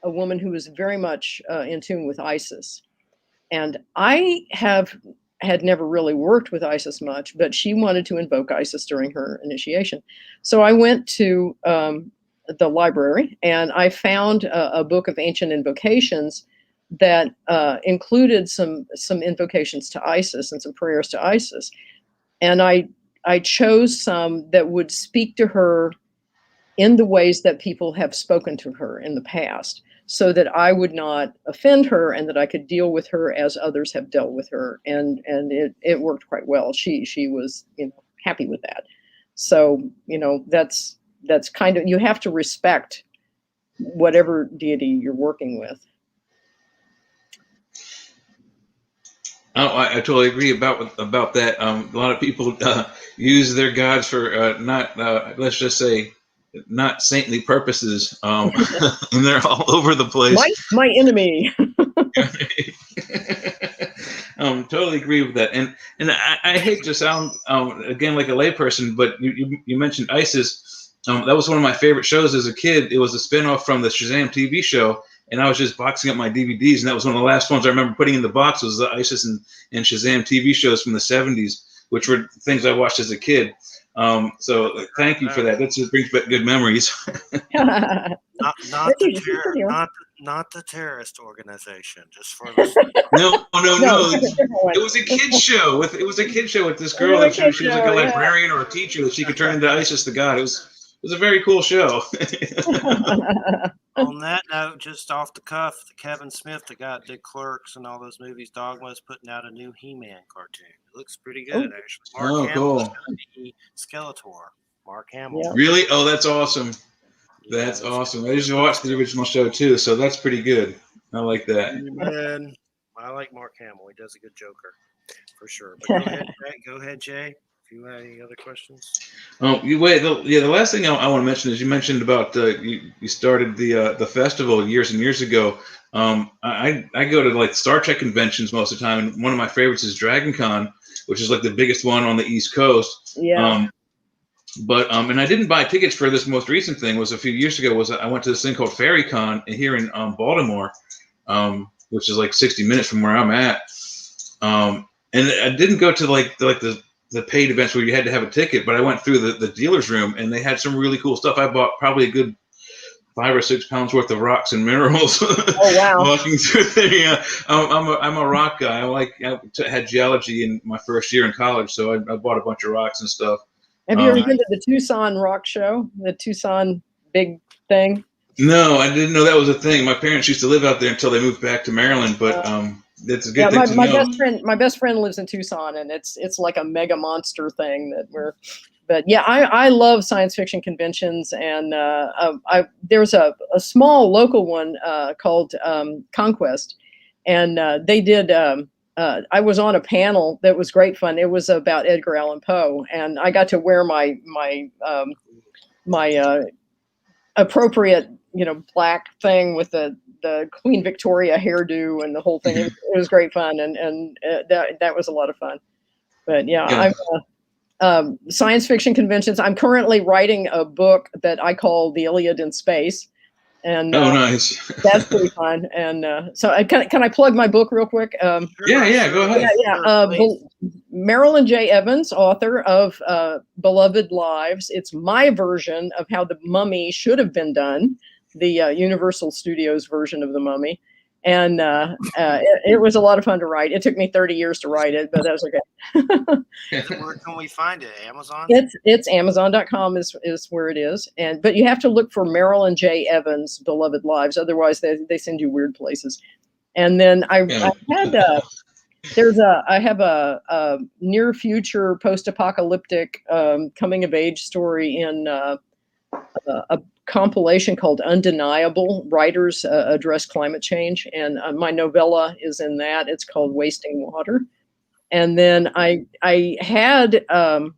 woman who was very much in tune with Isis, and I had never really worked with Isis much, but she wanted to invoke Isis during her initiation. So I went to the library, and I found a book of ancient invocations that included some invocations to Isis and some prayers to Isis. And I chose some that would speak to her in the ways that people have spoken to her in the past, so that I would not offend her, and that I could deal with her as others have dealt with her. And it worked quite well. She was happy with that. So that's kind of, you have to respect whatever deity you're working with. Oh, I totally agree about that. A lot of people use their gods for not, let's just say, not saintly purposes, and they're all over the place. My enemy. Totally agree with that. And I hate to sound again like a layperson, but you mentioned Isis. That was one of my favorite shows as a kid. It was a spinoff from the Shazam TV show. And I was just boxing up my DVDs, and that was one of the last ones I remember putting in the box, was the Isis and Shazam TV shows from the 70s, which were things I watched as a kid. So thank you for that. That just brings back good memories. not not the terrorist organization. Just for the No. No, different one. It was a kid show with this girl Another that kid she was like a show, yeah. librarian or a teacher that she could turn into ISIS the god. It was a very cool show. On that note, just off the cuff, Kevin Smith, the guy that did Clerks and all those movies, Dogma, is putting out a new He-Man cartoon. It looks pretty good, actually. Mark Oh, Hamill is cool. going to be Skeletor. Mark Hamill. Yeah. Really? Oh, that's awesome. Yeah, That's it's awesome. I gonna be just watched the original show too, so that's pretty good. I like that. Man, I like Mark Hamill. He does a good Joker, for sure. But go ahead, Jay. If you have any other questions. You wait. The last thing I want to mention is you mentioned about you started the festival years and years ago. I go to like Star Trek conventions most of the time, and one of my favorites is Dragon Con, which is like the biggest one on the East Coast. Yeah. And I didn't buy tickets for this most recent thing. Was a few years ago. I went to this thing called Fairy Con here in Baltimore, which is like 60 minutes from where I'm at. And I didn't go to like the paid events where you had to have a ticket, but I went through the dealer's room and they had some really cool stuff. I bought probably a good 5 or 6 pounds worth of rocks and minerals. Oh wow! Walking through there, yeah. I'm a rock guy. I had geology in my first year in college, so I bought a bunch of rocks and stuff. Have you ever been to the Tucson Rock Show? The Tucson big thing? No, I didn't know that was a thing. My parents used to live out there until they moved back to Maryland, but it's a good thing to know. My best friend lives in Tucson, and it's like a mega monster thing that we're. But yeah, I love science fiction conventions, and there's a small local one called Conquest, and they did. I was on a panel that was great fun. It was about Edgar Allan Poe, and I got to wear my appropriate, black thing with the Queen Victoria hairdo and the whole thing. It was great fun, and that was a lot of fun. But yeah. I'm science fiction conventions. I'm currently writing a book that I call The Iliad in Space. And nice. That's pretty fun. And so can I plug my book real quick? Go ahead. Marilyn J. Evans, author of Beloved Lives. It's my version of how The Mummy should have been done, the Universal Studios version of The Mummy. And it was a lot of fun to write. It took me 30 years to write it, but that was okay. Where can we find it? Amazon? It's Amazon.com is where it is. But you have to look for Marilyn J. Evans, Beloved Lives. Otherwise, they send you weird places. And then I have a near future post-apocalyptic coming of age story in a compilation called Undeniable. Writers address climate change, and my novella is in that. It's called Wasting Water. And then I had a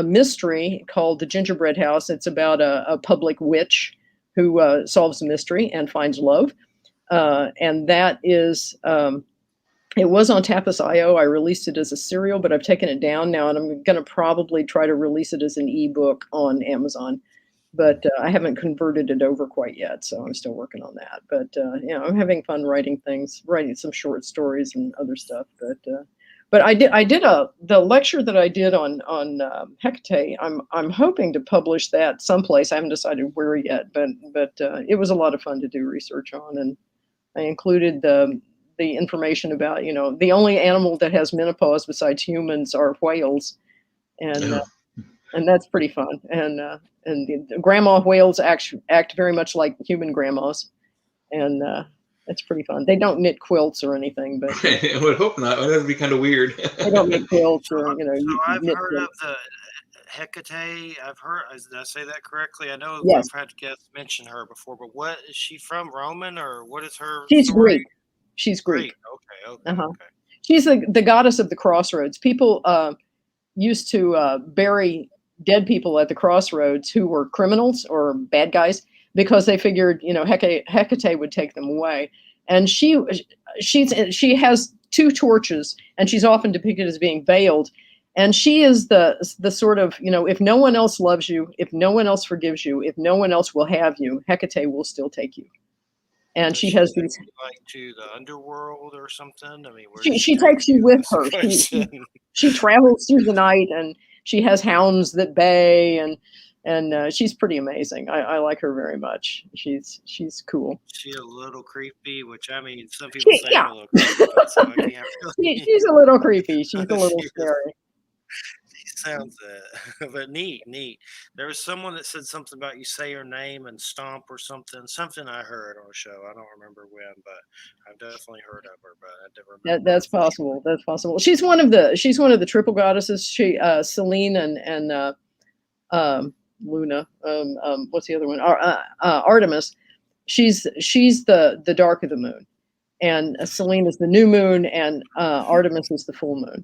mystery called The Gingerbread House. It's about a public witch who solves a mystery and finds love. And that is, it was on Tapas.io. I released it as a serial, but I've taken it down now, and I'm going to probably try to release it as an ebook on Amazon. But I haven't converted it over quite yet, so I'm still working on that. But I'm having fun writing some short stories and other stuff. But I did the lecture that I did on Hecate. I'm hoping to publish that someplace. I haven't decided where yet, but it was a lot of fun to do research on, and I included the information about the only animal that has menopause besides humans are whales, and that's pretty fun. And the grandma whales act very much like human grandmas, and it's pretty fun. They don't knit quilts or anything, but I would hope not. That would be kind of weird. They don't knit quilts or So I've knit heard quilts. of the Hecate. Did I say that correctly? I know Yes. I've had guests mention her before, but what is she from? Roman, or what is her? She's story? Greek. She's Greek. Okay. Okay. She's the goddess of the crossroads. People used to bury dead people at the crossroads who were criminals or bad guys because they figured Hecate would take them away. And she has 2 torches, and she's often depicted as being veiled. And she is the sort of, if no one else loves you, if no one else forgives you, if no one else will have you, Hecate will still take you. And she has these like to the underworld or something. I mean, she takes you with her. She travels through the night, and she has hounds that bay, and and she's pretty amazing. I like her very much. She's cool. She a little creepy, which I mean, some people say I'm Yeah, a little creepy, but so I can't really. she's a little creepy. She's a little She is. scary. She sounds but neat, neat. There was someone that said something about you say her name and stomp or something. Something I heard on a show. I don't remember when, but I've definitely heard of her, but I don't remember That's for sure. possible. That's possible. She's one of the triple goddesses. Selene and Luna. What's the other one? Artemis. She's the dark of the moon, and Selene is the new moon, and Artemis is the full moon.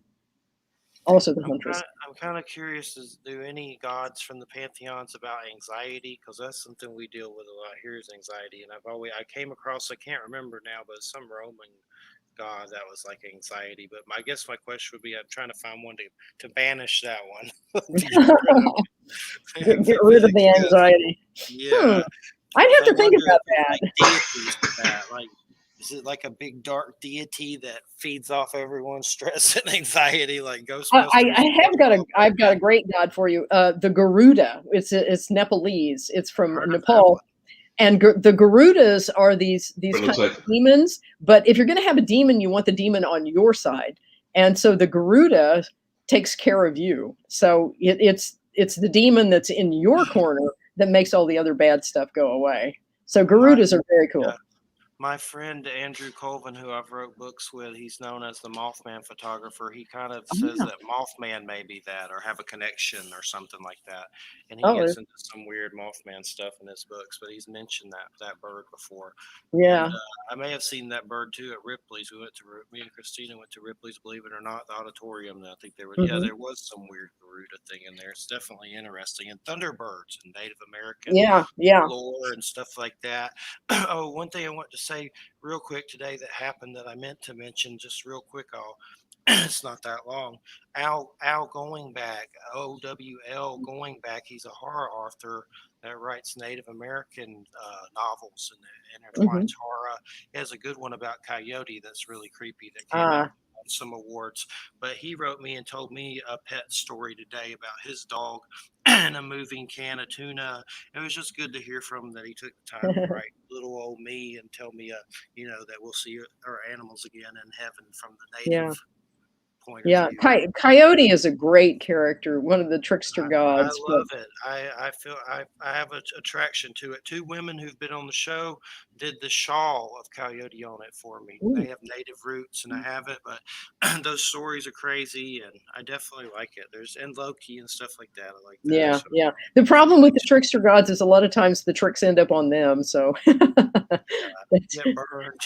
Also the huntress. I'm kind of curious. Do any gods from the pantheons about anxiety? Because that's something we deal with a lot here is anxiety. And I came across, I can't remember now, but some Roman god that was like anxiety. But I guess my question would be, I'm trying to find one to banish that one. To Get rid of the anxiety. Yeah. I'd have I to think wonder about if that. it's like deities with that. Like, is it like a big dark deity that feeds off everyone's stress and anxiety, like Ghostbusters? I've got a great god for you. The Garuda. It's Nepalese. It's from Heard of that Nepal. one. And the Garudas are these What it kind looks of like. demons. But if you're going to have a demon, you want the demon on your side. And so the Garuda takes care of you. So it's the demon that's in your corner that makes all the other bad stuff go away. So Garudas are very cool. Yeah. My friend Andrew Colvin, who I've wrote books with, he's known as the Mothman photographer. He kind of says yeah. that Mothman may be that or have a connection or something like that. And he Oh, gets into some weird Mothman stuff in his books, but he's mentioned that bird before. yeah. And I may have seen that bird too at Ripley's. Me and Christina went to Ripley's, believe it or not, the auditorium. And I think there Mhm. was some weird Garuda thing in there. It's definitely interesting. And Thunderbirds and Native American Yeah. lore and stuff like that. Oh, one thing I want to say real quick today that happened that I meant to mention just real quick. It's not that long. Al Going Back, OWL Going Back. He's a horror author that writes Native American novels and Mhm. intertwines horror. He has a good one about Coyote that's really creepy that came out on some awards. But he wrote me and told me a pet story today about his dog and a moving can of tuna. It was just good to hear from him that he took the time to write little old me and tell me, that we'll see our animals again in heaven from the native Yeah. point of Yeah. view. Coyote is a great character, one of the trickster I gods. love it. I feel I have an attraction to it. Two women who've been on the show did the shawl of Coyote on it for me. They have native roots and I have it, but those stories are crazy and I definitely like it. There's and Loki and stuff like that. I like that. Yeah, So yeah. The problem with the trickster gods is a lot of times the tricks end up on them. So get burned.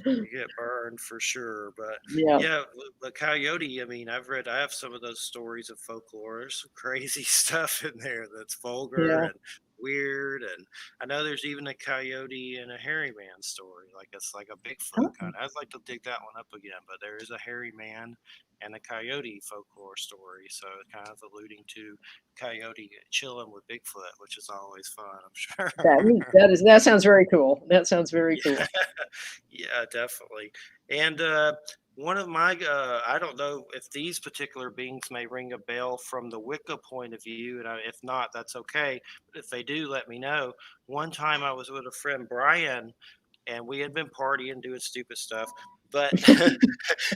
You get burned for sure. But yeah, yeah, the coyote, I mean, I have some of those stories of folklore. There's some crazy stuff in there that's vulgar yeah. and weird. And I know there's even a coyote and a hairy man story. Like it's like a Bigfoot Oh, kind of. I'd like to dig that one up again, but there is a hairy man and a coyote folklore story. So kind of alluding to coyote chilling with Bigfoot, which is always fun, I'm sure. that sounds very cool. That sounds very Yeah, cool. yeah, definitely. And one of my, I don't know if these particular beings may ring a bell from the Wicca point of view, and if not, that's okay. But if they do, let me know. One time I was with a friend, Brian, and we had been partying, doing stupid stuff. But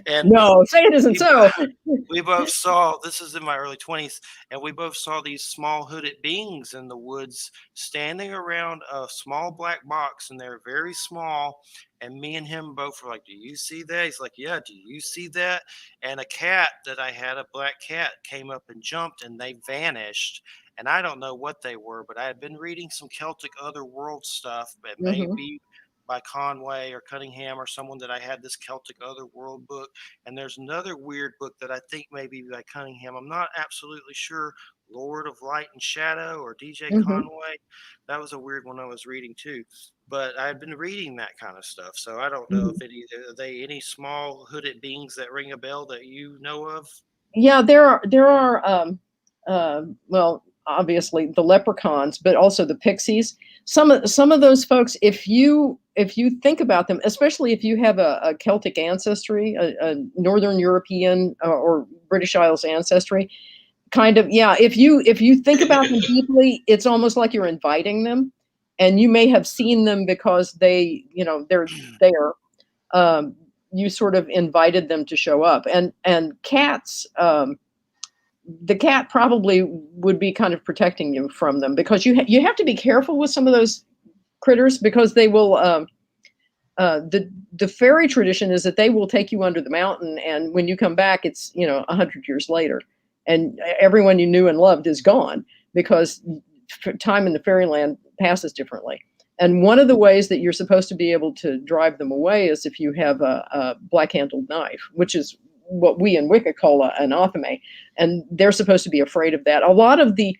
and No, say it isn't we so. we both saw this is in my early 20s and we both saw these small hooded beings in the woods standing around a small black box and they're very small and me and him both were like, do you see that? He's like, yeah, do you see that? And a cat that I had, a black cat, came up and jumped and they vanished. And I don't know what they were, but I had been reading some Celtic otherworld stuff, but Mhm. maybe by Conway or Cunningham or someone that I had this Celtic otherworld book. And there's another weird book that I think may be by Cunningham. I'm not absolutely sure. Lord of Light and Shadow or DJ Mhm. Conway. That was a weird one I was reading too. But I've been reading that kind of stuff. So I don't know Mhm. if are they any small hooded beings that ring a bell that you know of? Yeah, there are well, obviously the leprechauns, but also the pixies. Some of those folks, if you think about them, especially if you have a Celtic ancestry, a Northern European or British Isles ancestry, kind of, yeah. If you think about them deeply, it's almost like you're inviting them, and you may have seen them because they're there. You sort of invited them to show up, and cats. The cat probably would be kind of protecting you from them, because you have to be careful with some of those critters, because they will. The fairy tradition is that they will take you under the mountain, and when you come back, it's 100 years later, and everyone you knew and loved is gone, because time in the fairyland passes differently. And one of the ways that you're supposed to be able to drive them away is if you have a black-handled knife, which is what we in Wicca call an athame, and they're supposed to be afraid of that. A lot of the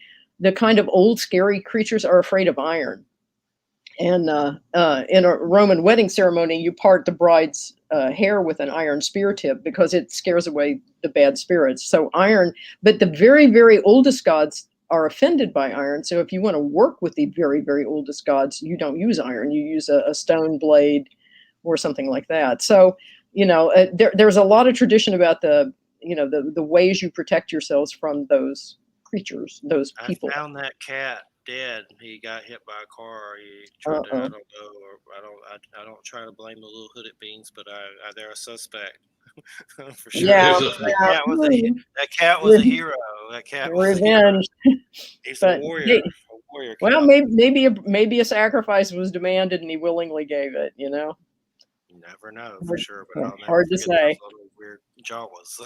kind of old scary creatures are afraid of iron. And in a Roman wedding ceremony, you part the bride's hair with an iron spear tip, because it scares away the bad spirits. So iron, but the very, very oldest gods are offended by iron. So if you want to work with the very, very oldest gods, you don't use iron. You use a stone blade or something like that. So, there's a lot of tradition about the ways you protect yourselves from those creatures, those people. I found that cat dead. He got hit by a car. He tried to, I don't know, or I don't try to blame the little hooded beans, but they're a suspect. For sure. Yeah, That cat was a hero. That cat was revenge. He's a warrior. Well, maybe a sacrifice was demanded and he willingly gave it. You never know for sure, but hard to say. Weird jawas.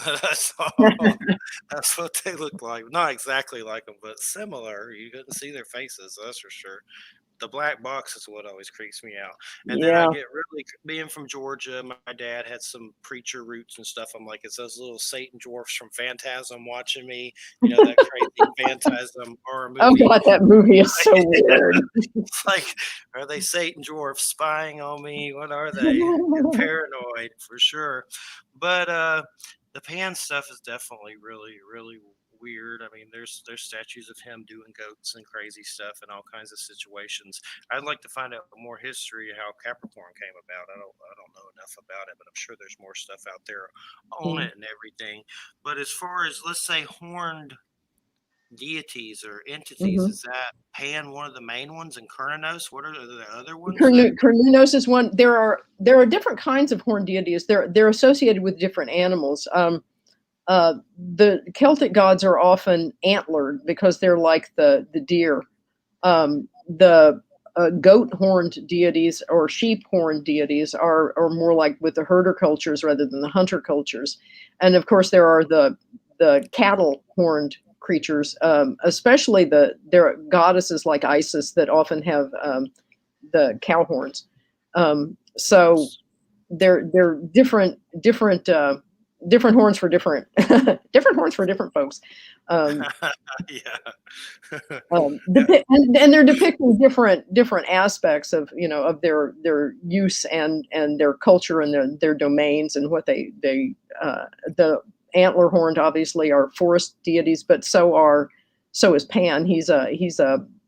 That's what they look like. Not exactly like them, but similar. You couldn't see their faces, that's for sure. The black box is what always creeps me out. And then I get really, being from Georgia, my dad had some preacher roots and stuff. I'm like, it's those little Satan dwarfs from Phantasm watching me. That crazy Phantasm horror movie. Oh God, that movie is so weird. It's like, are they Satan dwarfs spying on me? What are they? Paranoid for sure. But the Pan stuff is definitely really, really weird. I mean, there's statues of him doing goats and crazy stuff and all kinds of situations. I'd like to find out more history of how Capricorn came about. I don't know enough about it, but I'm sure there's more stuff out there on it and everything. But as far as, let's say, horned deities or entities, is that Pan one of the main ones, and Cernunnos? What are the other ones? Cernunnos is one. There are different kinds of horned deities. They're associated with different animals. The Celtic gods are often antlered because they're like the deer. The goat horned deities or sheep horned deities are more like with the herder cultures rather than the hunter cultures. And of course, there are the cattle horned creatures, especially there are goddesses like Isis that often have the cow horns. So they're different horns for different horns for different folks. And they're depicting different aspects of of their use and their culture and their domains and what they the antler horned obviously are forest deities, but so is Pan. He's a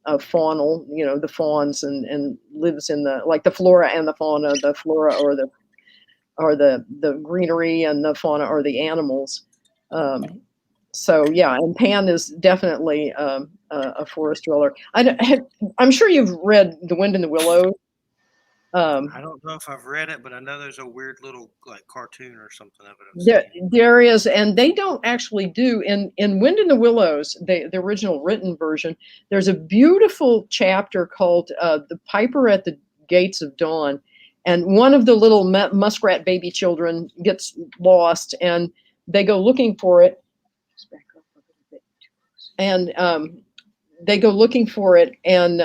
faunal, the fawns, and lives in the flora and the fauna. The flora or the greenery, and the fauna are the animals. So yeah, and Pan is definitely a forest dweller. I'm sure you've read The Wind in the Willows. I don't know if I've read it, but I know there's a weird little cartoon or something of it. There is, and they don't actually do in Wind in the Willows, the original written version. There's a beautiful chapter called "The Piper at the Gates of Dawn," and one of the little muskrat baby children gets lost, and they go looking for it. And they go looking for it, and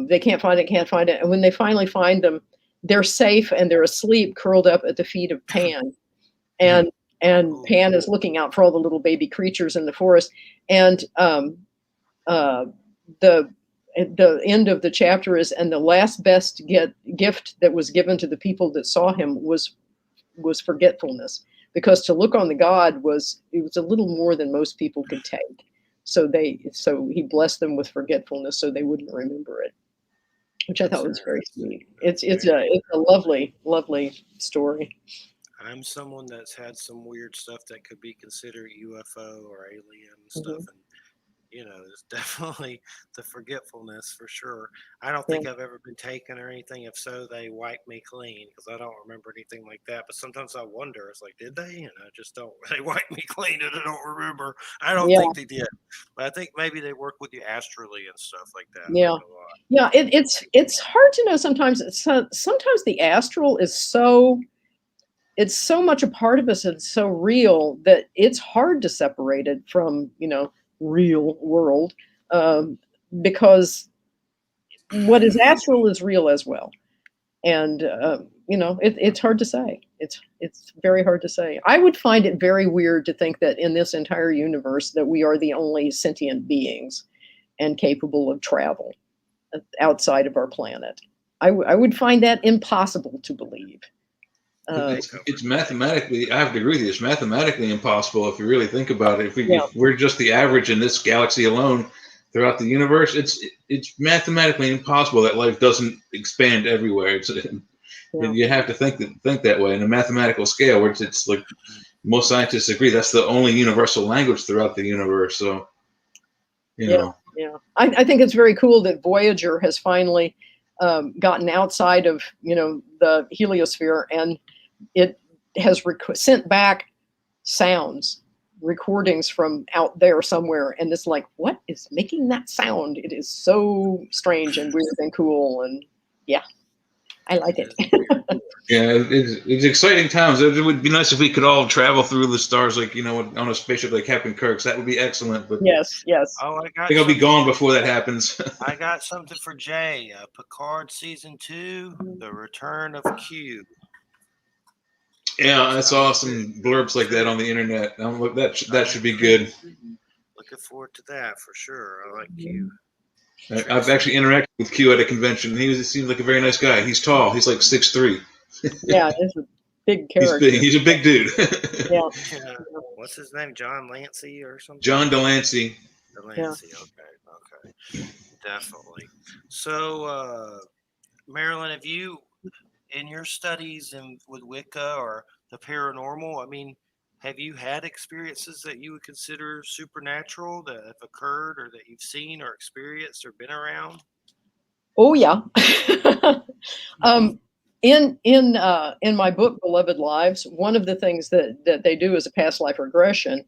they can't find it. And when they finally find them, they're safe and they're asleep, curled up at the feet of Pan. And Pan is looking out for all the little baby creatures in the forest. And the end of the chapter is, and the last best gift that was given to the people that saw him was forgetfulness, because to look on the god was a little more than most people could take. So he blessed them with forgetfulness so they wouldn't remember it, which I thought was very sweet. It's a lovely, lovely story. I'm someone that's had some weird stuff that could be considered UFO or alien stuff, Mhm. and it's definitely the forgetfulness for sure. I don't Yeah. think I've ever been taken or anything. If so, they wiped me clean because I don't remember anything like that. But sometimes I wonder, it's like, did they? And I just don't. They wiped me clean, and I don't remember. I don't Yeah. think they did, but I think maybe they work with you astrally and stuff like that. Yeah. Like a lot. Yeah. It's hard to know sometimes. Sometimes the astral is so it's so much a part of us and so real that it's hard to separate it from real world, um, because what is astral is real as well. And it's hard to say. It's very hard to say. I would find it very weird to think that in this entire universe that we are the only sentient beings and capable of travel outside of our planet. I would find that impossible to believe. Uh, It's mathematically. I have to agree with you. It's mathematically impossible if you really think about it. yeah, If we're just the average in this galaxy alone, throughout the universe, it's mathematically impossible that life doesn't expand everywhere. yeah, You have to think that way in a mathematical scale, where it's like most scientists agree that's the only universal language throughout the universe. So you yeah, know, yeah. I think it's very cool that Voyager has finally gotten outside of the heliosphere, and it has sent back sounds, recordings from out there somewhere, and it's like, what is making that sound? It is so strange and weird and cool, and yeah, I like It it. is very cool. yeah, it's exciting times. It would be nice if we could all travel through the stars, like on a spaceship like Captain Kirk's. That would be excellent. But Yes, yes. Oh, I I got think I'll be something. gone before that happens. I got something for Jay. Picard season 2, The Return of Q. Yeah, I Sounds saw good. some blurbs like that Good. on the internet. That should Sounds be good. good. Looking forward to that for sure. I like Q. I've Tracy. actually interacted with Q at a convention. He seems like a very nice guy. He's tall. He's like 6'3". Yeah, it's a big He's big. character. He's a big dude. Yeah, Yeah. What's his name? John Lancey or something? John Delancey. yeah. Delancey. Okay. Okay. Definitely. So, Marilyn, have you, in your studies and with Wicca or the paranormal, I mean, have you had experiences that you would consider supernatural that have occurred or that you've seen or experienced or been around? Oh yeah. um, in my book Beloved Lives, one of the things that they do is a past life regression,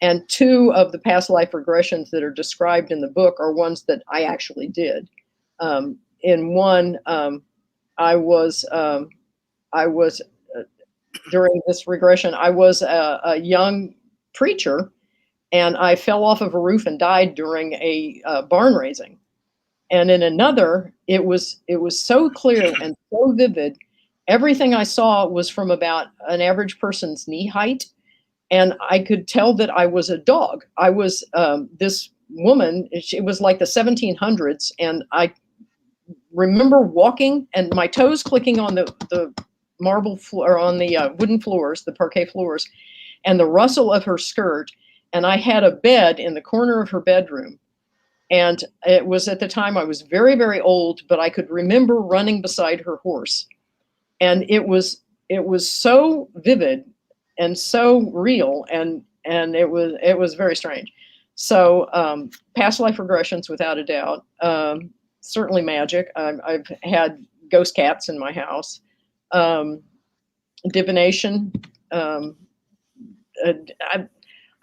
and two of the past life regressions that are described in the book are ones that I actually did. In one, I was during this regression, I was a young preacher, and I fell off of a roof and died during a barn raising. And in another, it was so clear and so vivid. Everything I saw was from about an average person's knee height, and I could tell that I was a dog. I was this woman. It was like the 1700s, and I remember walking and my toes clicking on the marble floor, on the wooden floors, the parquet floors, and the rustle of her skirt. And I had a bed in the corner of her bedroom, and it was at the time I was very, very old, but I could remember running beside her horse. And it was so vivid and so real, and it was very strange. So past life regressions, without a doubt. Certainly magic. I've had ghost cats in my house. Um, Divination. Um,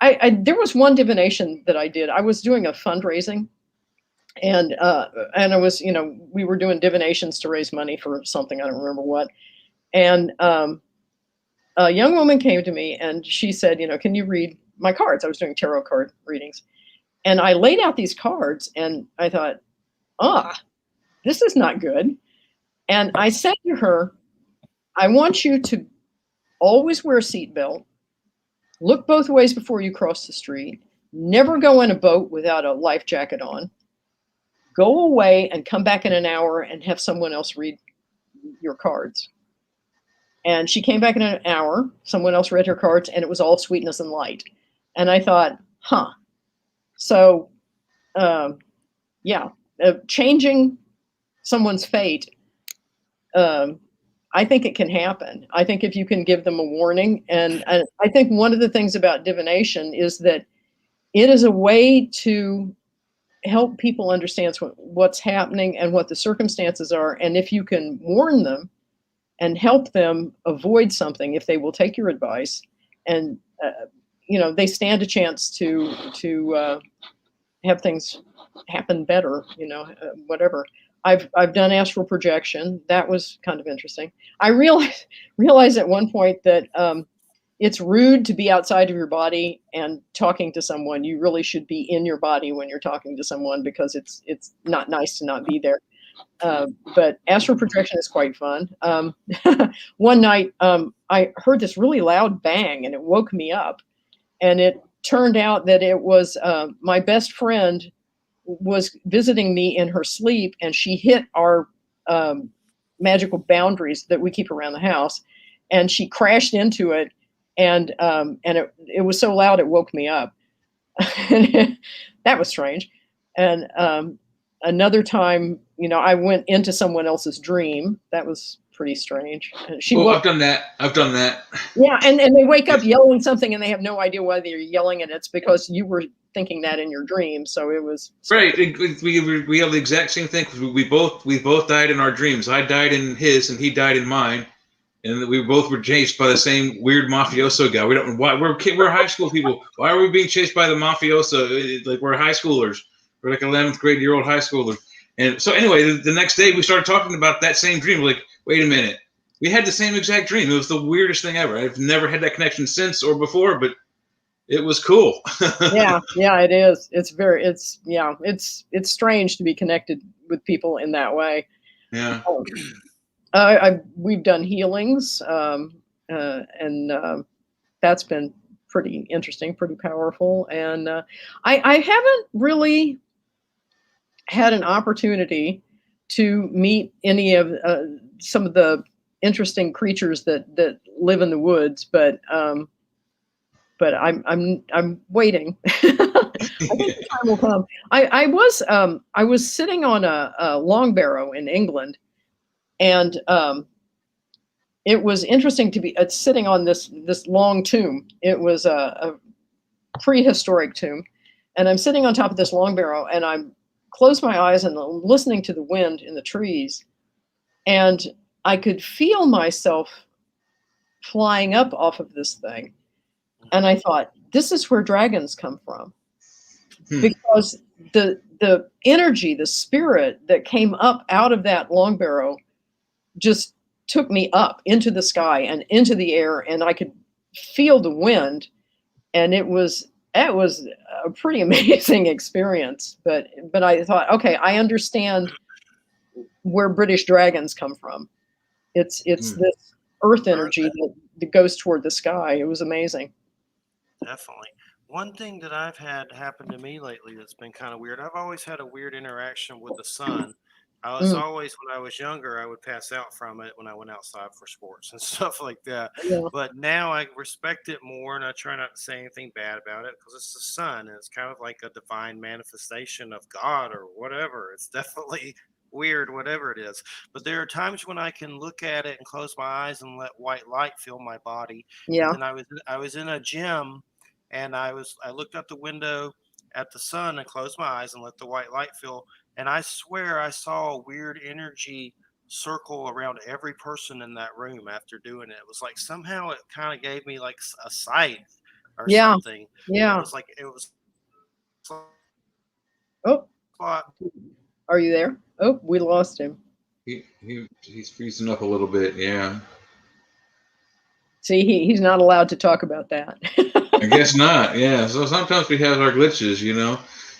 I, there was one divination that I did. I was doing a fundraising, and I was, we were doing divinations to raise money for something, I don't remember what. And a young woman came to me and she said, can you read my cards? I was doing tarot card readings, and I laid out these cards, and I thought, this is not good. And I said to her, I want you to always wear a seatbelt, look both ways before you cross the street, never go in a boat without a life jacket on, go away and come back in an hour and have someone else read your cards. And she came back in an hour, someone else read her cards, and it was all sweetness and light. And I thought, so yeah, changing someone's fate, um, I think it can happen. I think if you can give them a warning, and I think one of the things about divination is that it is a way to help people understand what's happening and what the circumstances are. And if you can warn them and help them avoid something, if they will take your advice, and they stand a chance to have things happen better. Whatever. I've done astral projection. That was kind of interesting. I realized at one point that it's rude to be outside of your body and talking to someone. You really should be in your body when you're talking to someone, because it's not nice to not be there. But astral projection is quite fun. One night, I heard this really loud bang, and it woke me up. And it turned out that it was my best friend was visiting me in her sleep, and she hit our magical boundaries that we keep around the house, and she crashed into it, and it was so loud it woke me up. That was strange. And another time, I went into someone else's dream. That was pretty strange. I've done that. Yeah, and they wake up yelling something, and they have no idea why they're yelling, and it's because you were thinking that in your dream. So it was right. We have the exact same thing. We both died in our dreams. I died in his, and he died in mine, and we both were chased by the same weird mafioso guy. We don't know why. We're high school people. Why are we being chased by the mafioso? Like, we're high schoolers. We're like 11th grade year old high schoolers. And so anyway, the next day we started talking about that same dream. We're like, wait a minute, we had the same exact dream. It was the weirdest thing ever. I've never had that connection since or before, but it was cool. yeah, it is. It's strange to be connected with people in that way. Yeah. We've done healings, and that's been pretty interesting, pretty powerful. And I haven't really had an opportunity to meet any of some of the interesting creatures that live in the woods, but I'm waiting. I think the time will come. I was sitting on a long barrow in England, and it was interesting to be sitting on this long tomb. It was a prehistoric tomb, and I'm sitting on top of this long barrow, and I'm closed my eyes and listening to the wind in the trees, and I could feel myself flying up off of this thing. And I thought, this is where dragons come from. Because the energy, the spirit that came up out of that long barrow just took me up into the sky and into the air, and I could feel the wind, and it was a pretty amazing experience. But I thought, okay, I understand where British dragons come from. It's this earth energy that goes toward the sky. It was amazing. Definitely. One thing that I've had happen to me lately that's been kind of weird, I've always had a weird interaction with the sun. I was always, when I was younger, I would pass out from it when I went outside for sports and stuff like that. Yeah. But now I respect it more, and I try not to say anything bad about it, because it's the sun, and it's kind of like a divine manifestation of God or whatever. It's definitely weird, whatever it is. But there are times when I can look at it and close my eyes and let white light fill my body. Yeah. And then I was in a gym, and I looked out the window at the sun and closed my eyes and let the white light fill. And I swear I saw a weird energy circle around every person in that room after doing it. It was like somehow it kind of gave me like a sight or something. Yeah. It was. Oh, are you there? Oh, we lost him. He's freezing up a little bit. Yeah. See, he's not allowed to talk about that. I guess not. Yeah. So sometimes we have our glitches,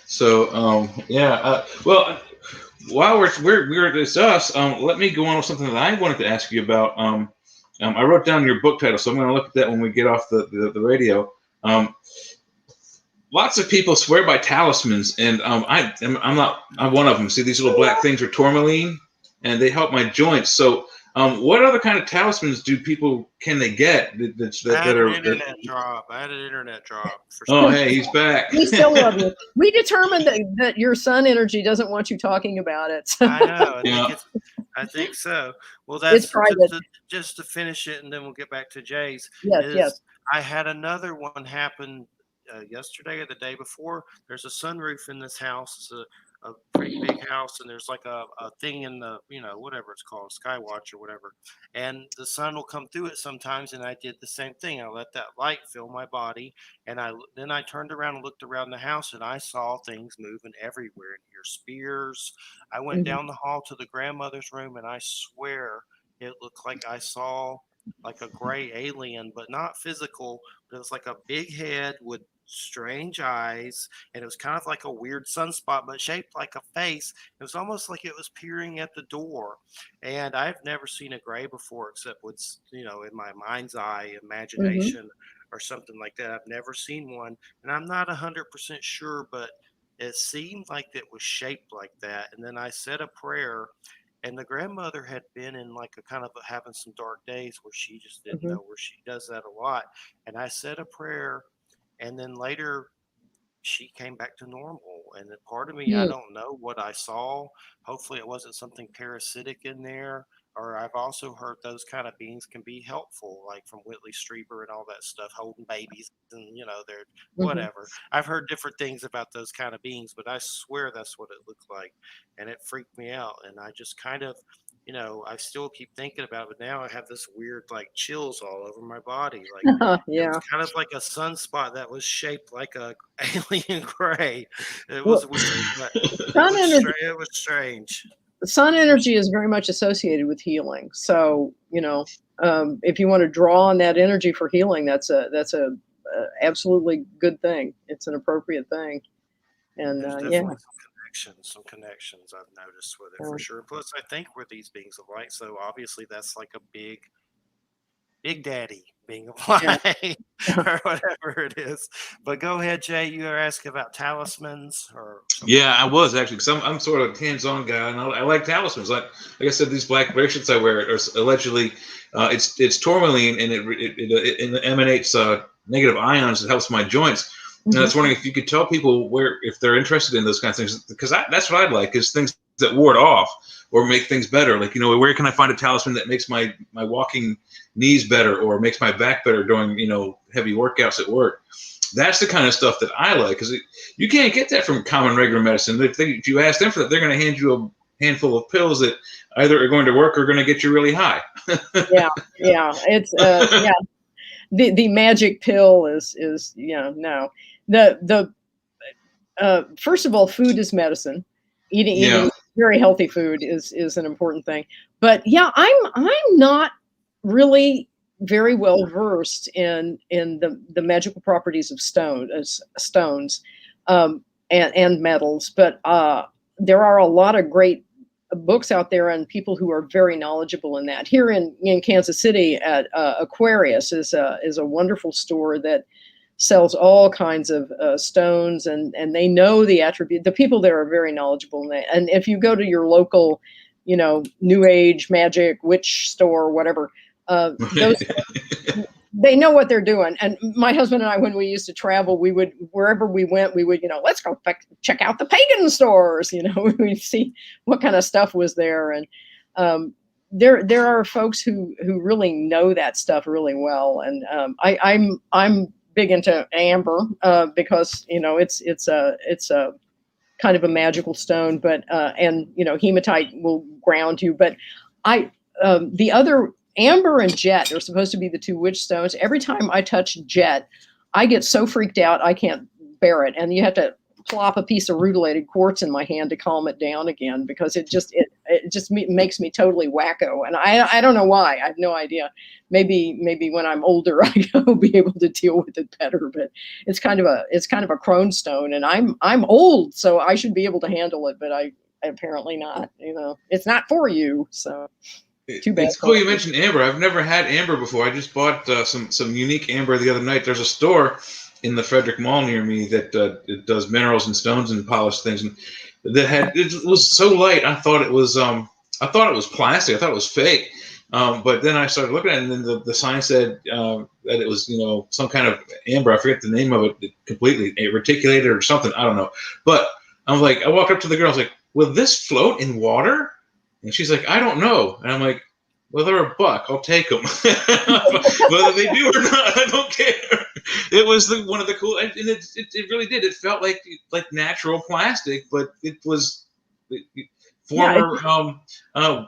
So yeah. Well, while it's us, let me go on with something that I wanted to ask you about. I wrote down your book title, so I'm going to look at that when we get off the radio. Lots of people swear by talismans, and I'm one of them. See, these little black things are tourmaline, and they help my joints. So What other kind of talismans can they get I had that an are? internet drop. I had an internet drop for Oh, some hey, he's back. We still love you. We determined that your sun energy doesn't want you talking about it. I know. Yeah. I think so. Well, It's that's private. just to finish it, and then we'll get back to Jay's. Yes, yes. Is I had another one happen yesterday or the day before. There's a sunroof in this house. It's a pretty big house, and there's like a thing in the, whatever it's called, skywatch or whatever, and the sun will come through it sometimes. And I did the same thing. I let that light fill my body, and then I turned around and looked around the house, and I saw things moving everywhere in here, spears. I went Mhm. down the hall to the grandmother's room, and I swear it looked like I saw like a gray alien, but not physical. But it was like a big head with strange eyes, and it was kind of like a weird sunspot, but shaped like a face. It was almost like it was peering at the door. And I've never seen a gray before, except with, in my mind's eye Mhm. imagination or something like that. I've never seen one, and I'm not 100% sure, but it seemed like it was shaped like that. And then I said a prayer, and the grandmother had been in like a kind of having some dark days where she just didn't Mhm. know, where she does that a lot. And I said a prayer, and then later she came back to normal. And then part of me, I Mm. don't know what I saw. Hopefully, it wasn't something parasitic in there. Or I've also heard those kind of beings can be helpful, like from Whitley Strieber and all that stuff, holding babies and they're Mhm. whatever. I've heard different things about those kind of beings, but I swear that's what it looked like, and it freaked me out. And I just kind of, I still keep thinking about it, but now I have this weird like chills all over my body, like it was Yeah. kind of like a sunspot that was shaped like a alien gray. It Well, was weird, but sun energy. it was strange. Sun energy is very much associated with healing. So, if you want to draw on that energy for healing, that's a absolutely good thing. It's an appropriate thing. And There's yeah. definitely some connections I've noticed with it for Um, sure. Plus, I think we're these beings of light, so obviously that's like a big daddy being of yeah. light or whatever it is. But go ahead, Jay. You were asking about talismans or something. Yeah, I was actually, because I'm sort of a hands-on guy, and I like talismans. Like I said, these black bracelets I wear are allegedly it's tourmaline, and it emanates negative ions that helps my joints. And I Mhm. was wondering if you could tell people if they're interested in those kinds of things, because that's what I'd like, is things that ward off or make things better. Like, where can I find a talisman that makes my walking knees better or makes my back better during heavy workouts at work? That's the kind of stuff that I like, because you can't get that from common regular medicine. If you ask them for that, they're going to hand you a handful of pills that either are going to work or are going to get you really high. Yeah. Yeah. It's yeah. The magic pill is no. The first of all, food is medicine. Yeah. Eating very healthy food is an important thing. But yeah, I'm not really very well versed in the magical properties of stones, and metals. But there are a lot of great books out there and people who are very knowledgeable in that. Here in Kansas City at Aquarius is a wonderful store that sells all kinds of stones, and they know the attribute. The people there are very knowledgeable in that. And if you go to your local, New Age magic witch store, whatever, those they know what they're doing. And my husband and I, when we used to travel, we would, wherever we went, we would, let's go check out the pagan stores. We'd see what kind of stuff was there. And there are folks who really know that stuff really well. And I'm big into amber because it's a kind of a magical stone, but and hematite will ground you. But the other, amber and jet, are supposed to be the two witch stones. Every time I touch jet, I get so freaked out I can't bear it, and you have to plop a piece of rutilated quartz in my hand to calm it down again, because it just makes me totally wacko, and I don't know why. I have no idea. Maybe when I'm older I'll be able to deal with it better, but it's kind of a crone stone, and I'm old, so I should be able to handle it, but I apparently not. It's not for you, so too bad It's for cool you me. mentioned amber. I've never had amber before. I just bought some unique amber the other night. There's a store in the Frederick Mall near me that it does minerals and stones and polished things, and it was so light. I thought it was plastic. I thought it was fake. But then I started looking at it, and then the sign said that it was, some kind of amber. I forget the name of it completely, reticulated or something. I don't know. But I'm like, I walked up to the girl. I was like, will this float in water? And she's like, I don't know. And I'm like, well, they're $1. I'll take them. Whether they do or not, I don't care. It was one of the cool, and it really did. It felt like natural plastic, but it was former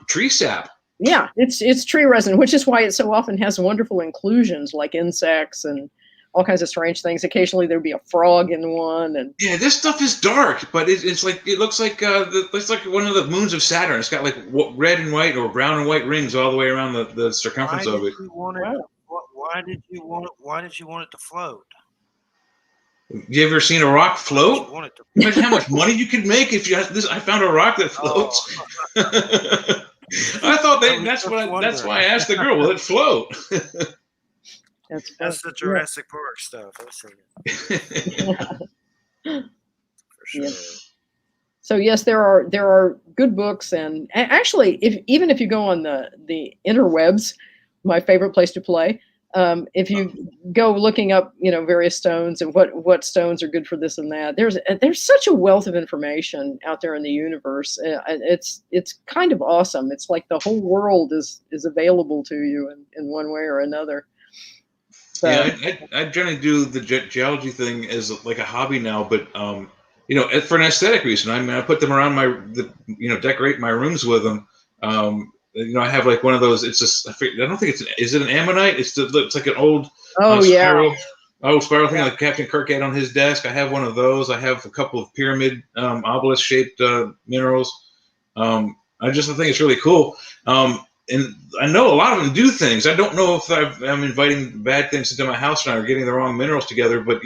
tree sap. Yeah, it's tree resin, which is why it so often has wonderful inclusions like insects and all kinds of strange things. Occasionally there'd be a frog in one, and yeah, this stuff is dark, but it's like it looks like it's like one of the moons of Saturn. It's got like red and white or brown and white rings all the way around the circumference of it. Why did you want it to float? You ever seen a rock float? Imagine how much money you could make if you had this. I found a rock that floats. Oh. I thought that's why I asked the girl, will it float? That's the Jurassic Park stuff. I've seen it. For sure. Yeah. So yes, there are good books, and actually, even if you go on the interwebs, my favorite place to play, if you go looking up, various stones and what stones are good for this and that, there's such a wealth of information out there in the universe. It's kind of awesome. It's like the whole world is available to you in one way or another. So, yeah, I generally do the geology thing as like a hobby now, but for an aesthetic reason. I mean, I put them around decorate my rooms with them. I have like one of those. It's just I don't think is it an ammonite? It's like an old spiral thing like Captain Kirk had on his desk. I have one of those. I have a couple of pyramid obelisk shaped minerals. I think it's really cool. And I know a lot of them do things. I don't know if I'm inviting bad things into my house now or getting the wrong minerals together, but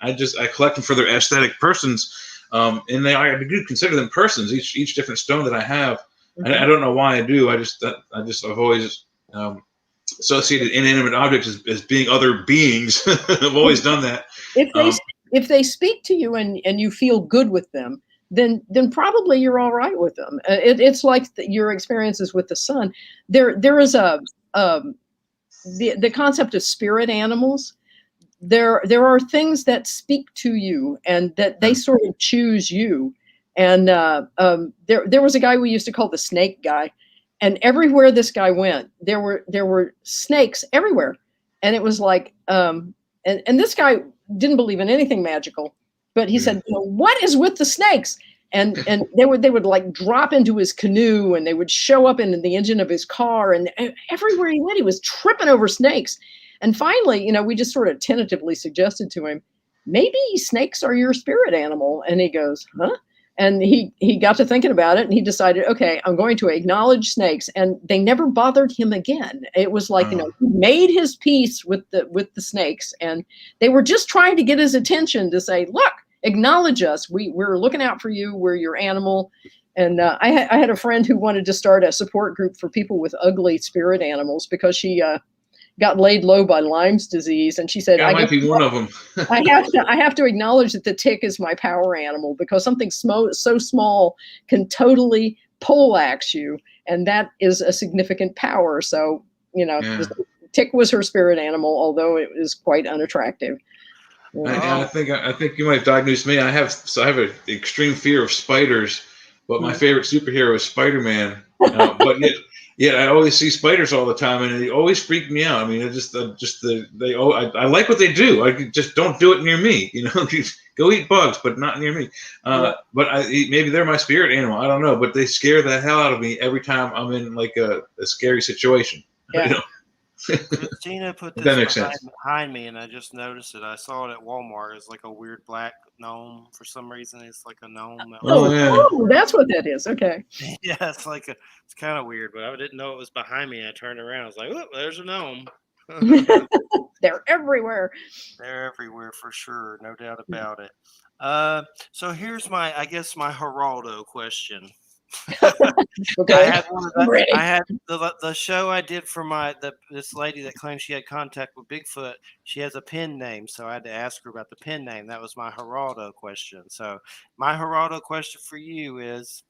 I collect them for their aesthetic persons. And I do consider them persons, each different stone that I have. Mm-hmm. I don't know why I do. I've always associated inanimate objects as being other beings. I've always done that. If they speak to you and you feel good with them, then probably you're all right with them. It's like your experiences with the sun. There is the concept of spirit animals. There are things that speak to you and that they sort of choose you. And there was a guy we used to call the snake guy, and everywhere this guy went, there were snakes everywhere, and it was like and this guy didn't believe in anything magical. But he said, what is with the snakes? And they would like drop into his canoe, and they would show up in the engine of his car, and everywhere he went, he was tripping over snakes. And finally, we just sort of tentatively suggested to him, maybe snakes are your spirit animal. And he goes, huh? And he got to thinking about it, and he decided, okay, I'm going to acknowledge snakes. And they never bothered him again. It was like, he made his peace with the snakes, and they were just trying to get his attention to say, look, acknowledge us. We're looking out for you. We're your animal. And I had a friend who wanted to start a support group for people with ugly spirit animals because she got laid low by Lyme's disease, and she said, "I might be one of them." I have to acknowledge that the tick is my power animal because something so small can totally poleaxe you, and that is a significant power. So the tick was her spirit animal, although it is quite unattractive. I think you might have diagnosed me. I have an extreme fear of spiders, but my favorite superhero is Spider-Man. But yet I always see spiders all the time, and they always freak me out. I mean, I like what they do. I just don't do it near me. Go eat bugs, but not near me. But maybe they're my spirit animal. I don't know, but they scare the hell out of me every time I'm in like a scary situation. Yeah. Christina put this behind me, and I just noticed it. I saw it at Walmart. It's like a weird black gnome for some reason. It's like a gnome. Oh, that's what that is. Okay. Yeah, it's kind of weird, but I didn't know it was behind me. I turned around. I was like, oh, there's a gnome. They're everywhere. They're everywhere for sure. No doubt about it. So here's my Geraldo question. Okay. I had the show I did for this lady that claimed she had contact with Bigfoot. She has a pen name, so I had to ask her about the pen name. That was my Geraldo question. So my Geraldo question for you is,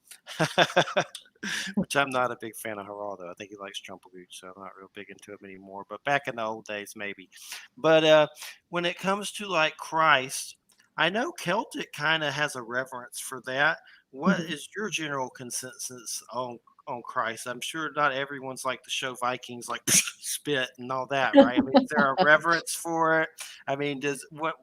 which I'm not a big fan of Geraldo. I think he likes Trumpelgooch, so I'm not real big into him anymore. But back in the old days, maybe. But when it comes to like Christ, I know Celtic kind of has a reverence for that. What is your general consensus on Christ? I'm sure not everyone's like the show Vikings, like spit and all that, right? I mean, is there a reverence for it? I mean, does what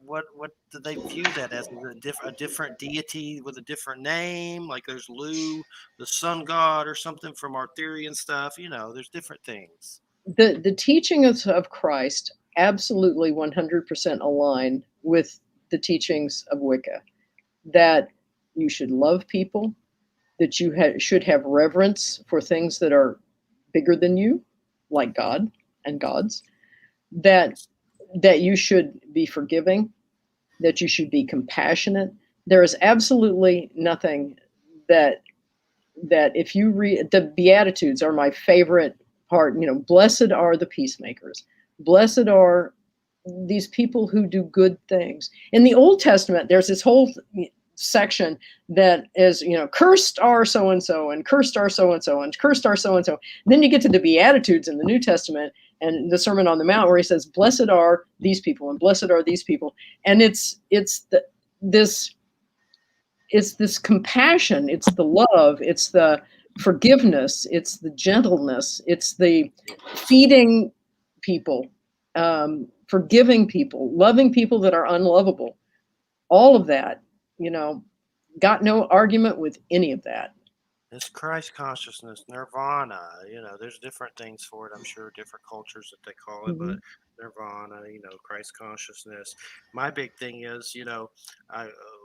do they view that as? Is it a different deity with a different name? Like there's Lu, the sun god, or something from Arthurian stuff. You know, there's different things. The teachings of Christ absolutely 100% align with the teachings of Wicca. That you should love people, that you should have reverence for things that are bigger than you, like God and gods, that you should be forgiving, that you should be compassionate. There is absolutely nothing that if you read the Beatitudes are my favorite part. Blessed are the peacemakers. Blessed are these people who do good things. In the Old Testament, there's this whole section that is, cursed are so and so, and cursed are so and so, and cursed are so and so. Then you get to the Beatitudes in the New Testament and the Sermon on the Mount, where he says, "Blessed are these people, and blessed are these people," and it's this compassion, it's the love, it's the forgiveness, it's the gentleness, it's the feeding people, forgiving people, loving people that are unlovable. All of that, got no argument with any of that. It's Christ consciousness, nirvana. There's different things for it. I'm sure different cultures that they call it, but nirvana, Christ consciousness. My big thing is, a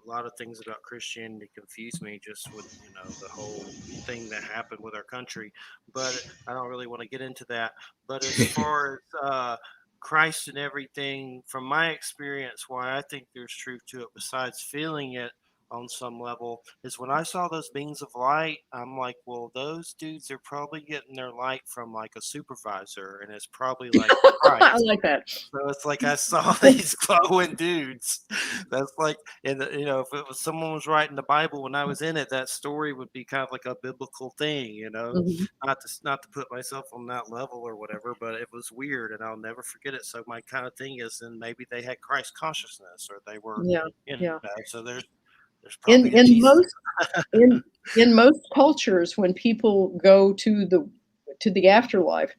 lot of things about Christianity confuse me just with, the whole thing that happened with our country. But I don't really want to get into that. But as far as Christ and everything, from my experience, why I think there's truth to it, besides feeling it on some level, is when I saw those beings of light, I'm like, well, those dudes are probably getting their light from like a supervisor, and it's probably like I Christ. like that. So it's like I saw these glowing dudes. That's like, and if it was someone was writing the Bible when I was in it, that story would be kind of like a biblical thing, Not to put myself on that level or whatever, but it was weird, and I'll never forget it. So my kind of thing is, then maybe they had Christ consciousness, or they were, Yeah. So there's in probably a in Jesus. most in most cultures, when people go to the afterlife,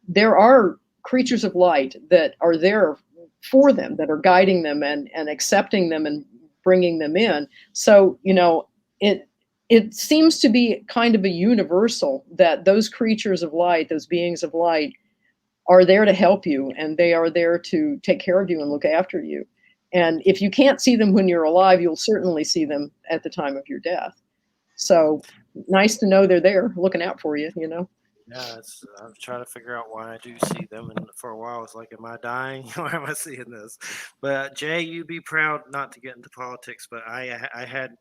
there are creatures of light that are there for them, that are guiding them and accepting them and bringing them in. So it seems to be kind of a universal that those creatures of light, those beings of light, are there to help you, and they are there to take care of you and look after you. And if you can't see them when you're alive, you'll certainly see them at the time of your death. So nice to know they're there looking out for you, Yeah, I'm trying to figure out why I do see them, and for a while it's like, am I dying? Why am I seeing this? But Jay, you be proud, not to get into politics, but I had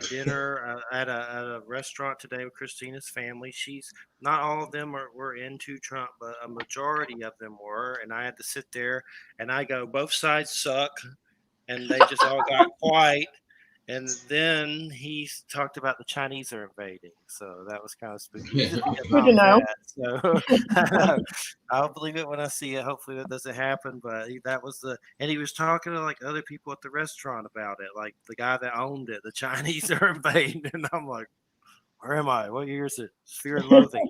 dinner at a restaurant today with Christina's family. She's not all of them were into Trump, but a majority of them were, and I had to sit there and I go, both sides suck, and they just all got quiet. And then he talked about the Chinese are invading, so that was kind of spooky. He's a Good to Vietnam know. vet, so I'll believe it when I see it. Hopefully that doesn't happen, but that was and he was talking to like other people at the restaurant about it, like the guy that owned it. The Chinese are invading, and I'm like, where am I? What year is it? Fear and Loathing,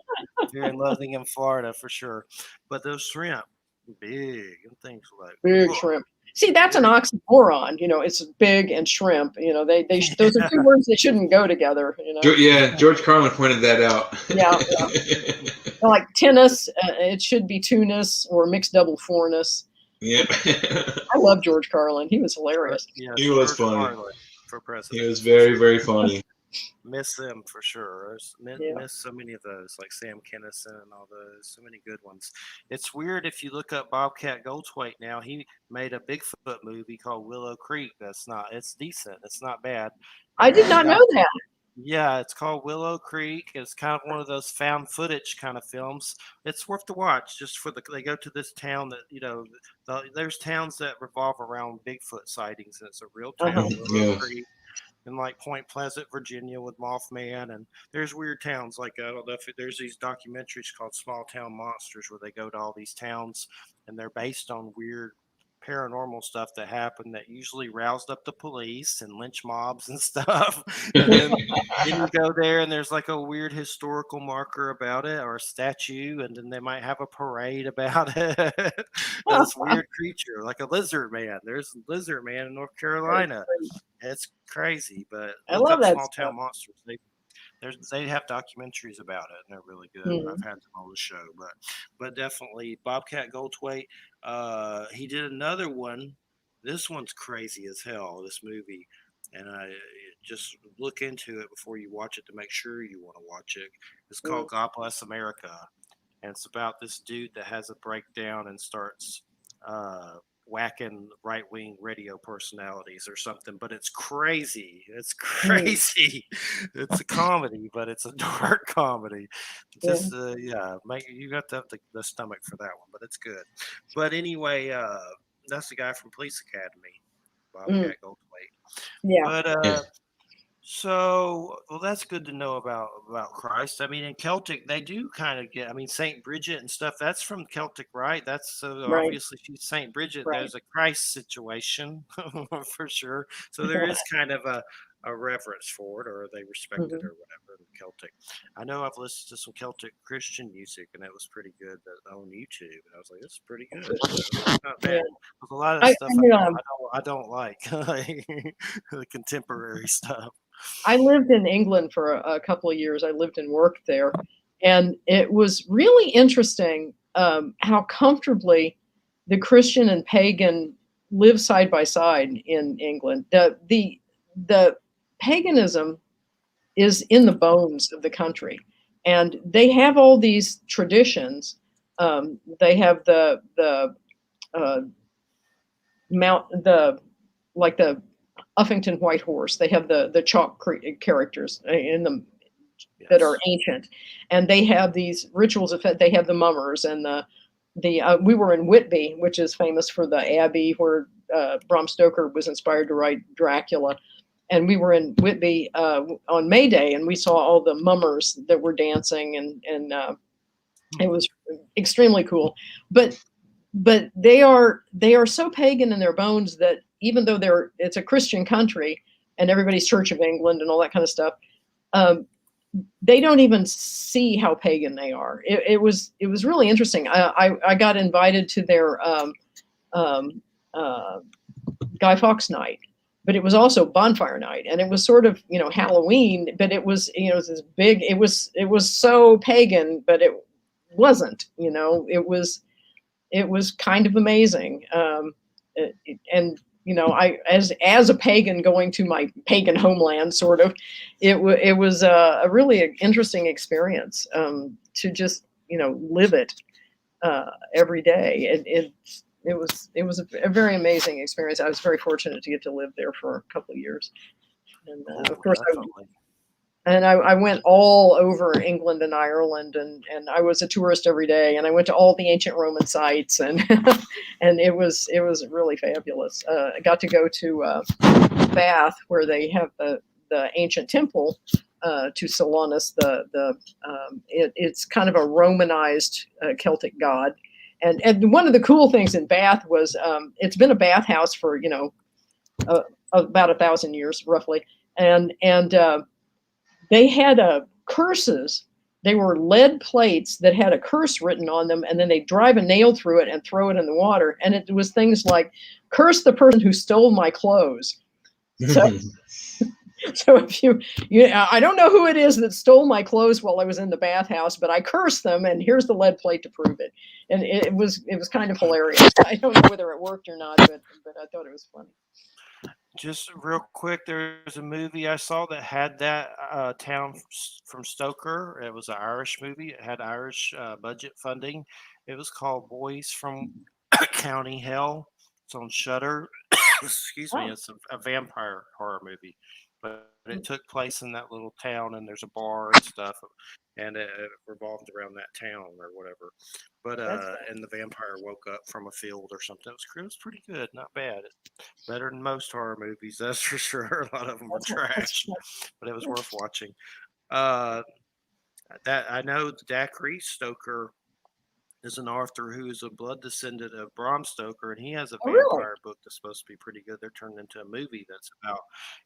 Fear and Loathing in Florida for sure. But those shrimp, big, and things like Big whoa, shrimp. See, that's an big. oxymoron. It's big and shrimp. Those are two words that shouldn't go together. Yeah, George Carlin pointed that out. Yeah. Like tennis, it should be tunis or mixed double fourness. Yep. I love George Carlin. He was hilarious. Yes, He was George funny. Carlin for president. He was very, very funny. Miss them for sure. Yeah. Miss so many of those, like Sam Kinison and all those. So many good ones. It's weird if you look up Bobcat Goldthwait now. He made a Bigfoot movie called Willow Creek. It's decent. It's not bad. I did not know that. Yeah, it's called Willow Creek. It's kind of one of those found footage kind of films. It's worth to watch just for they go to this town that, there's towns that revolve around Bigfoot sightings, and it's a real Uh-huh. town, Willow Yeah. Creek, in like Point Pleasant, Virginia, with Mothman, and there's weird towns like I don't know if there's these documentaries called Small Town Monsters where they go to all these towns and they're based on weird paranormal stuff that happened that usually roused up the police and lynch mobs and stuff. And then you go there and there's like a weird historical marker about it or a statue, and then they might have a parade about it. This weird creature, like a lizard man. There's a lizard man in North Carolina. It's crazy, but I look love up that Small stuff. Town Monsters. They have documentaries about it, and they're really good. Mhm. I've had them on the show, but definitely Bobcat Goldthwait. He did another one. This one's crazy as hell. This movie, and I just look into it before you watch it to make sure you want to watch it. It's Mm. called God Bless America, and it's about this dude that has a breakdown and starts uh, whacking right wing radio personalities or something. But it's crazy. It's Mm. crazy. It's a comedy, but it's a dark comedy. Yeah. Just you got to have the stomach for that one, but it's good. But anyway, that's the guy from Police Academy, Mm. Bobcat Goldthwait. Yeah. But Yeah. well, that's good to know about Christ. I mean, in Celtic, they do kind of get. I mean, Saint Bridget and stuff. That's from Celtic, right? That's so Right. obviously she's Saint Bridget. Right. There's a Christ situation for sure. So there is kind of a reverence for it, or they respect it, Mhm. or whatever. In Celtic, I know I've listened to some Celtic Christian music, and it was pretty good on YouTube. And I was like, this is pretty good. It's not bad. Yeah. There's a lot of I, stuff I, um, I don't like, like the contemporary stuff. I lived in England for a couple of years. I lived and worked there, and it was really interesting how comfortably the Christian and pagan live side by side in England. The paganism is in the bones of the country, and they have all these traditions. They have the uh, mount the like the Uffington White Horse. They have the chalk characters in them that are Yes. ancient, and they have these rituals. They have the mummers and we were in Whitby, which is famous for the abbey where Bram Stoker was inspired to write Dracula. And we were in Whitby on May Day, and we saw all the mummers that were dancing, and it was extremely cool. But they are so pagan in their bones that even though it's a Christian country and everybody's Church of England and all that kind of stuff, um, they don't even see how pagan they are. It was really interesting. I got invited to their um, uh, Guy Fawkes night, but it was also bonfire night, and it was sort of Halloween, but it was this big. It was so pagan, but it wasn't. It was kind of amazing. And I as a pagan going to my pagan homeland, sort of, it was a really interesting experience to just live it every day. It was a very amazing experience. I was very fortunate to get to live there for a couple of years, and of Cool, course definitely. I went all over England and Ireland, and I was a tourist every day, and I went to all the ancient Roman sites, and and it was really fabulous. I got to go to Bath, where they have the ancient temple to Solanus. It's kind of a Romanized Celtic god, and one of the cool things in Bath was it's been a bathhouse for about 1,000 years roughly, and they had curses. They were lead plates that had a curse written on them, and then they drive a nail through it and throw it in the water. And it was things like, "Curse the person who stole my clothes." So, so if I don't know who it is that stole my clothes while I was in the bathhouse, but I cursed them, and here's the lead plate to prove it. And it was kind of hilarious. I don't know whether it worked or not, but I thought it was funny. Just real quick, there's a movie I saw that had that town from Stoker. It was an Irish movie. It had Irish budget funding. It was called Boys from County Hell. It's on Shutter. Excuse me. Oh, It's a vampire horror movie. but it took place in that little town, and there's a bar and stuff, and it revolved around that town or whatever. But That's fun. and the vampire woke up from a field or something. It was pretty good, not bad. Better than most horror movies, that's for sure. A lot of them were That's trash, but it was worth watching. Uh, that I know Dacre Stoker is an author who is a blood descendant of Bram Stoker, and he has a oh, really? vampire book that's supposed to be pretty good. They're turning into a movie that's about,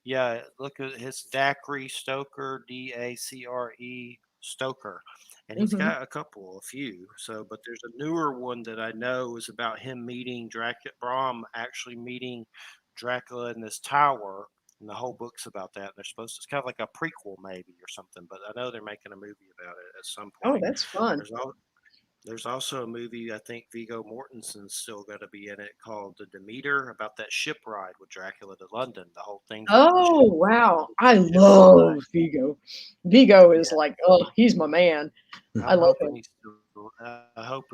yeah, look at his Dacre Stoker, Dacre Stoker, and he's Hmm. got a few. So, but there's a newer one that I know is about him meeting Dracula, Bram actually meeting Dracula in this tower. And the whole book's about that. And they're supposed to, it's kind of like a prequel maybe or something, but I know they're making a movie about it at some Oh, point. that's fun. There's all there's also a movie I think Viggo Mortensen's still going to be in it called The Demeter about that ship ride with Dracula to London. The whole thing's about the Oh, wow. I ship ride. love Vigo. Vigo is Yeah, like, oh, he's my man. I I'm love hoping him. he's still. I hope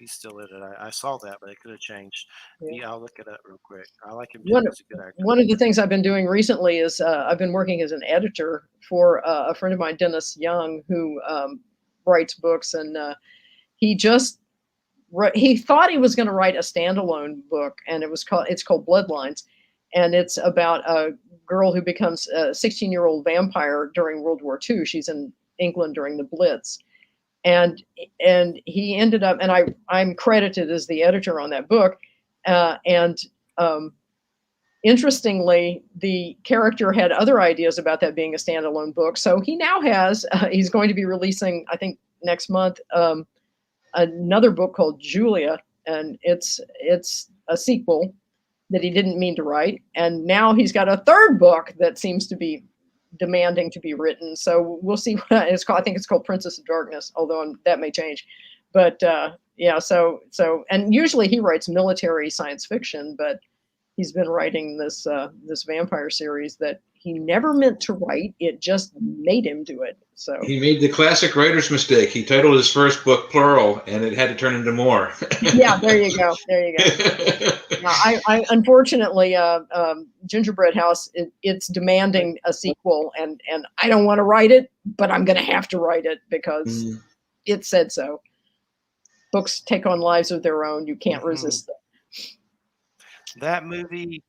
he's still in it. I saw that, but it could have changed. Yeah. Yeah, I'll look it up real quick. I like him too. One He's a good actor. one of the things I've been doing recently is I've been working as an editor for a friend of mine, Dennis Young, who writes books, and he just he thought he was going to write a standalone book, and it's called Bloodlines, and it's about a girl who becomes a 16-year-old vampire during World War II. She's in England during the Blitz, and he ended up, and I'm credited as the editor on that book, and um, interestingly, the character had other ideas about that being a standalone book. So he now has, he's going to be releasing, I think next month, another book called Julia, and it's a sequel that he didn't mean to write, and now he's got a third book that seems to be demanding to be written. So we'll see what it's called. I think it's called Princess of Darkness, although that may change. But yeah, and usually he writes military science fiction, but he's been writing this vampire series that he never meant to write. It just made him do it. So He made the classic writer's mistake. He titled his first book plural, and it had to turn into more. yeah, there you go. There you go. Now, I unfortunately, Gingerbread House, it's demanding a sequel, and I don't want to write it, but I'm going to have to write it because it said so. Books take on lives of their own. You can't resist them. That movie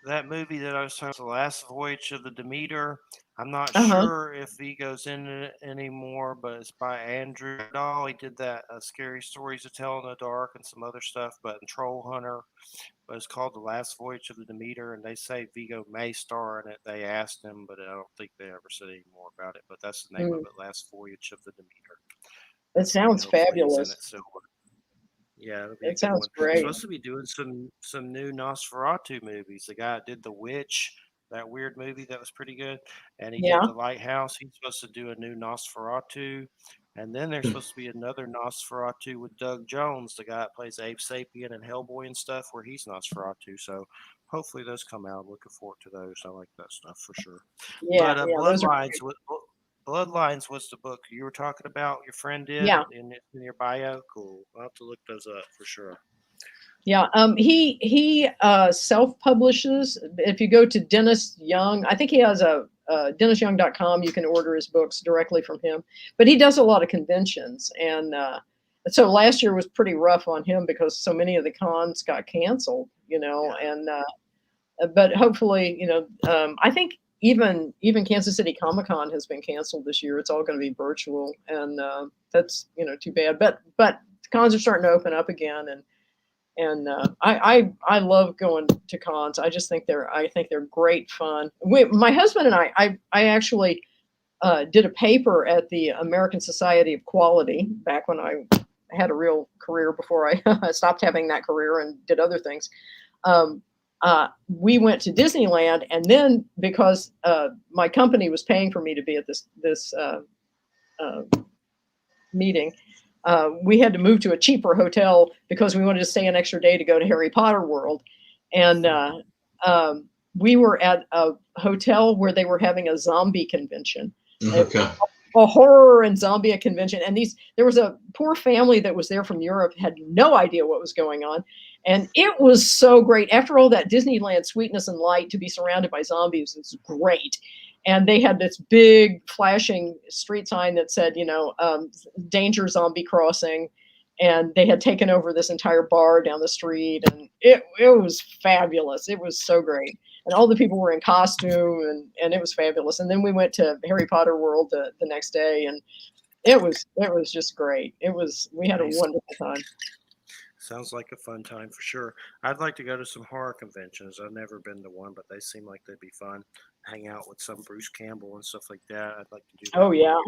that I was talking about, The Last Voyage of the Demeter. I'm not sure if Vigo's in it anymore, but it's by Andrew Dahl. He did that Scary Stories to Tell in the Dark and some other stuff, but in Troll Hunter. But it's called The Last Voyage of the Demeter, and they say Vigo may star in it. They asked him, but I don't think they ever said any more about it. But that's the name of it, Last Voyage of the Demeter. It sounds fabulous. Yeah, it'll be it sounds great. They're supposed to be doing some new Nosferatu movies. The guy that did The Witch, that weird movie that was pretty good, and he did The Lighthouse. He's supposed to do a new Nosferatu, and then there's supposed to be another Nosferatu with Doug Jones, the guy that plays Abe Sapien and Hellboy and stuff, where he's Nosferatu. So hopefully those come out. I'm looking forward to those. I like that stuff for sure. Yeah, but Bloodlines was the book you were talking about. Your friend did in your bio. Cool. I'll have to look those up for sure. Yeah, he self-publishes. If you go to Dennis Young, I think he has a DennisYoung.com. You can order his books directly from him. But he does a lot of conventions, and so last year was pretty rough on him because so many of the cons got canceled. And but hopefully, I think even Kansas City Comic-Con has been canceled this year. It's all going to be virtual, and that's too bad. But cons are starting to open up again, and I love going to cons. I just think they're great fun. My husband and I actually did a paper at the American Society of Quality back when I had a real career before I stopped having that career and did other things. We went to Disneyland, and then because my company was paying for me to be at this meeting, we had to move to a cheaper hotel because we wanted to stay an extra day to go to Harry Potter World. And we were at a hotel where they were having a zombie convention. Okay. A horror and zombie convention. And there was a poor family that was there from Europe, had no idea what was going on. And it was so great. After all that Disneyland sweetness and light, to be surrounded by zombies is great. And they had this big flashing street sign that said, danger zombie crossing. And they had taken over this entire bar down the street. And it was fabulous. It was so great. And all the people were in costume, and it was fabulous. And then we went to Harry Potter World the next day, and it was just great. We had a Nice. wonderful time. Sounds like a fun time for sure. I'd like to go to some horror conventions. I've never been to one, but they seem like they'd be fun. Hang out with some Bruce Campbell and stuff like that. I'd like to do that. Oh yeah.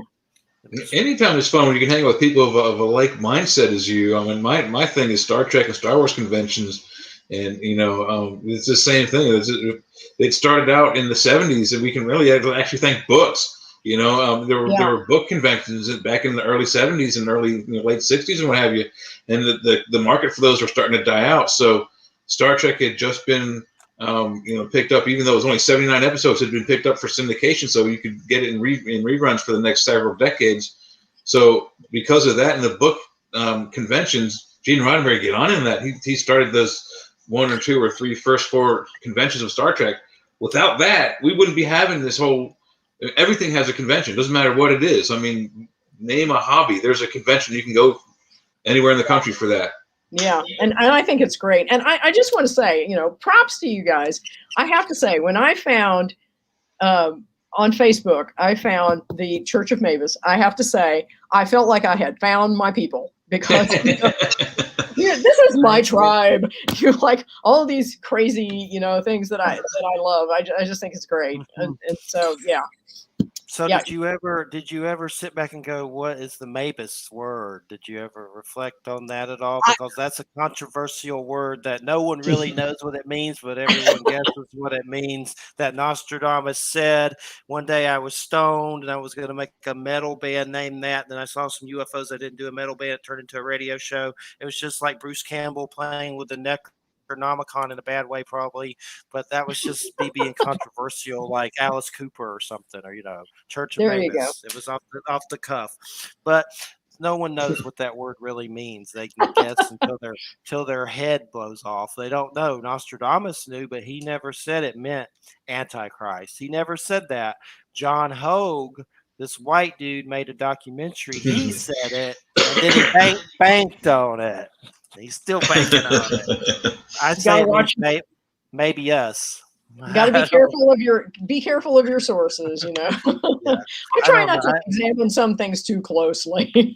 Anytime is fun when you can hang out with people of a like mindset as you. I mean, my thing is Star Trek and Star Wars conventions, and it's the same thing. It started out in the '70s, and we can really actually thank books. There were book conventions back in the early '70s and early late '60s and what have you, and the market for those were starting to die out. So Star Trek had just been picked up, even though it was only 79 episodes, had been picked up for syndication, so you could get it in reruns for the next several decades. So because of that and the book conventions, Gene Roddenberry get on in that. He started those 1 or 2 or 3 first 4 conventions of Star Trek. Without that, we wouldn't be having this whole. Everything has a convention. Doesn't matter what it is. I mean, name a hobby. There's a convention. You can go anywhere in the country for that. Yeah, and I think it's great. And I just want to say, props to you guys. I have to say, when I found on Facebook, I found the Church of Mabus, I have to say, I felt like I had found my people, because this is my tribe. You like all of these crazy, things that I love. I just think it's great. And so, yeah. So Yeah. did you ever sit back and go, what is the Mabus word? Did you ever reflect on that at all? Because that's a controversial word that no one really knows what it means, but everyone guesses what it means. That Nostradamus said. One day I was stoned and I was going to make a metal band named that. Then I saw some UFOs. I didn't do a metal band. It turned into a radio show. It was just like Bruce Campbell playing with the Necronomicon in a bad way, probably, but that was just me being controversial, like Alice Cooper or something, or Church of There you go. Mabus. It was off the cuff, but no one knows what that word really means. They can guess until their head blows off. They don't know. Nostradamus knew, but he never said it meant Antichrist. He never said that. John Hogue, this white dude, made a documentary. He said it, and then he banked on it. He's still banking on it. I'd say it means maybe us. You got to be careful of your sources. Yeah. I try not to examine some things too closely.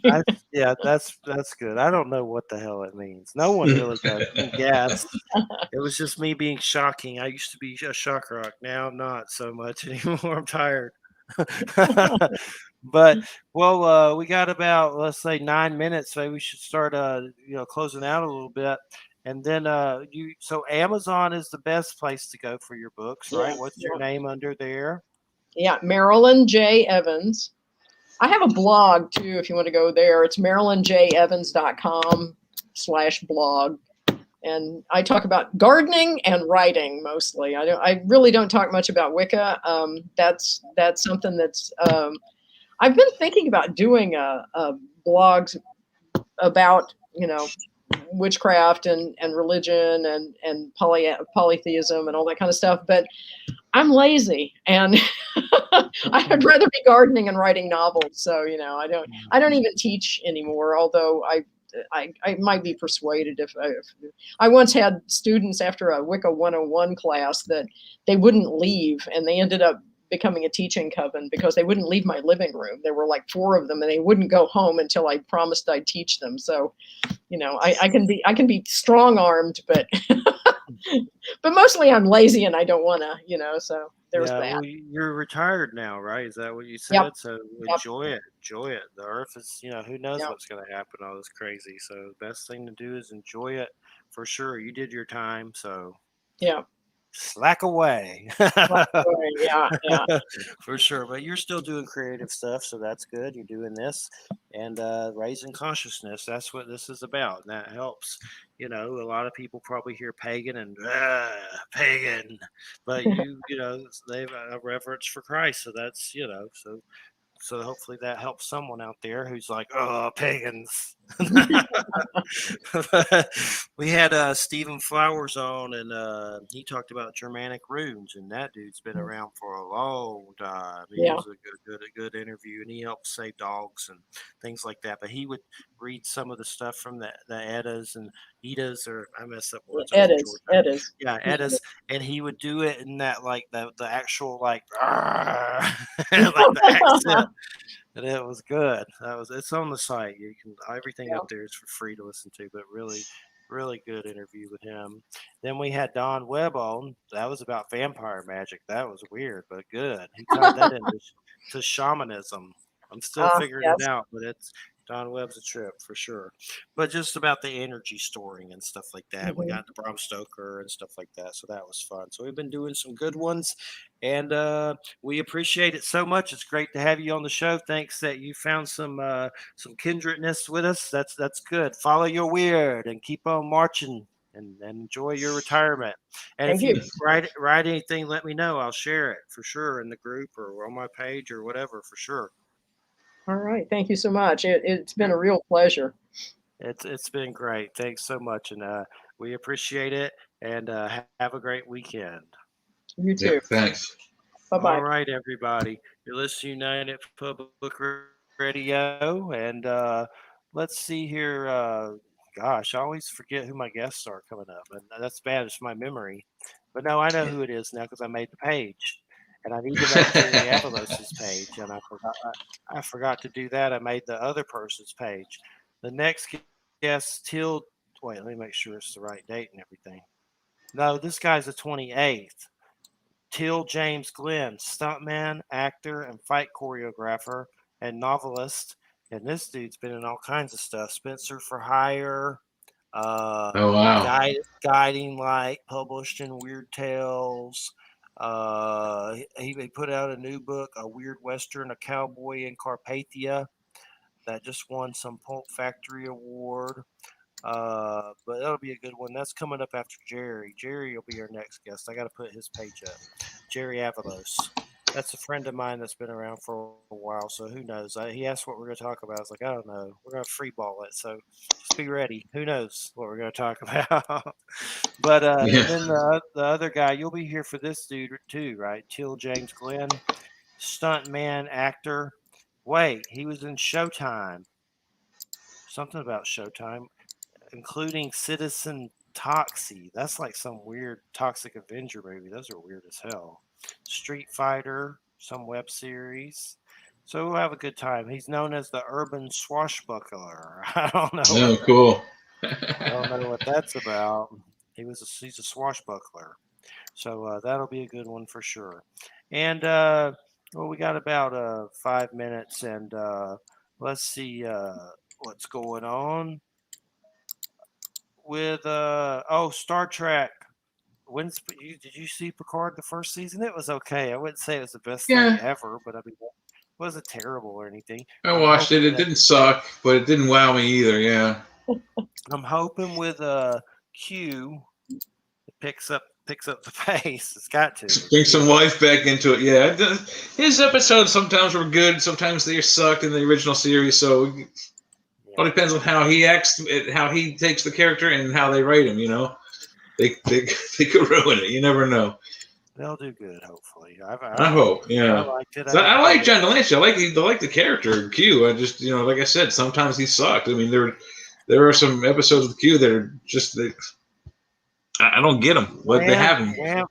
Yeah, that's good. I don't know what the hell it means. No one really does. Yes, it was just me being shocking. I used to be a shock rock. Now I'm not so much anymore. I'm tired. But we got about, let's say, 9 minutes, so we should start closing out a little bit. And then so Amazon is the best place to go for your books, right? What's your name under there? Yeah, Marilyn J. Evans. I have a blog too, if you want to go there. It's marilynjevans.com/blog. And I talk about gardening and writing mostly. I really don't talk much about Wicca. That's something that's I've been thinking about doing a blogs about witchcraft and religion and polytheism and all that kind of stuff, but I'm lazy and I'd rather be gardening and writing novels. So I don't even teach anymore, although I might be persuaded if I once had students after a Wicca 101 class that they wouldn't leave, and they ended up becoming a teaching coven because they wouldn't leave my living room. There were like 4 of them, and they wouldn't go home until I promised I'd teach them. So, I can be strong-armed, but but mostly I'm lazy and I don't want to, so there's that. Well, you're retired now, right? Is that what you said? Yep. So enjoy it. The earth is, who knows what's going to happen, all this crazy. So the best thing to do is enjoy it for sure. You did your time, so yeah. Slack away. Yeah. For sure. But you're still doing creative stuff, so that's good. You're doing this and raising consciousness. That's what this is about, and that helps. A lot of people probably hear pagan and pagan, but they have a reverence for Christ, so that's so So hopefully that helps someone out there who's like, oh, pagans. We had Stephen Flowers on, and he talked about Germanic runes, and that dude's been around for a long time. He Yeah. was a good interview, and he helped save dogs and things like that. But he would read some of the stuff from the Eddas and Eddas, or I mess up words. I'm from Georgia. Eddas. Yeah, Eddas, and he would do it in that like the actual like like the accent. And it was good. It's on the site. You can everything Yeah. up there is for free to listen to, but really good interview with him. Then we had Don Webb on. That was about vampire magic. That was weird, but good. He tied that into to shamanism. I'm still figuring it Yes. out, but it's Don Webb's a trip for sure. But just about the energy storing and stuff like that. We Mhm. got the Bram Stoker and stuff like that. So that was fun. So we've been doing some good ones. And we appreciate it so much. It's great to have you on the show. Thanks that you found some kindredness with us. That's good. Follow your weird and keep on marching and enjoy your retirement. And Thank if you. you write anything, let me know. I'll share it for sure in the group or on my page or whatever for sure. All right. Thank you so much. It's been a real pleasure. It's been great. Thanks so much, and we appreciate it. And have a great weekend. You Yeah, too. thanks. Bye All bye. right, everybody. You're listening to United Public Radio, and let's see here. Gosh, I always forget who my guests are coming up, and that's bad. It's my memory. But no, I know who it is now because I made the page, and I need to make Jerry Avalos's page, and I forgot to do that. I made the other person's page. The next guest, till wait, let me make sure it's the right date and everything. No, this guy's the 28th. Till James Glenn, stuntman, actor, and fight choreographer and novelist. And this dude's been in all kinds of stuff. Spencer for Hire, uh, Oh wow. Guiding Light, published in Weird Tales. He put out a new book, A Weird Western, A Cowboy in Carpathia, that just won some Pulp Factory Award. But that'll be a good one. That's coming up after Jerry. Jerry will be our next guest. I got to put his page up. Jerry Avalos. That's a friend of mine that's been around for a while. So who knows? He asked what we're going to talk about. I was like, I don't know. We're going to free ball it. So just be ready. Who knows what we're going to talk about? But Yeah. and then the other guy, you'll be here for this dude too, right? Till James Glenn, stunt man, actor. Wait, he was in Showtime. Something about Showtime, including Citizen Toxie. That's like some weird Toxic Avenger movie. Those are weird as hell. Street Fighter, some web series. So we'll have a good time. He's known as the urban swashbuckler. I don't know. Oh, cool. I don't know what that's about. He's a swashbuckler. So that'll be a good one for sure. And well, we got about 5 minutes, and let's see what's going on with Star Trek. Did you see Picard the first season? It was okay. I wouldn't say it was the best thing Yeah, ever, but I mean, it wasn't terrible or anything. I I'm watched it. hoping It didn't suck, but it didn't wow me either. Yeah. I'm hoping with Q it picks up the pace. It's got to. Bring some life back into it. Yeah, his episodes sometimes were good, sometimes they sucked in the original series. So it all depends on how he acts, how he takes the character, and how they write him. You know, they could ruin it. You never know. They'll do good, hopefully. I hope. I Yeah. liked it. I like John Delancey. I like the character Q. I just like I said, sometimes he sucked. I mean, there are some episodes with Q that are just I don't get them. But they have him.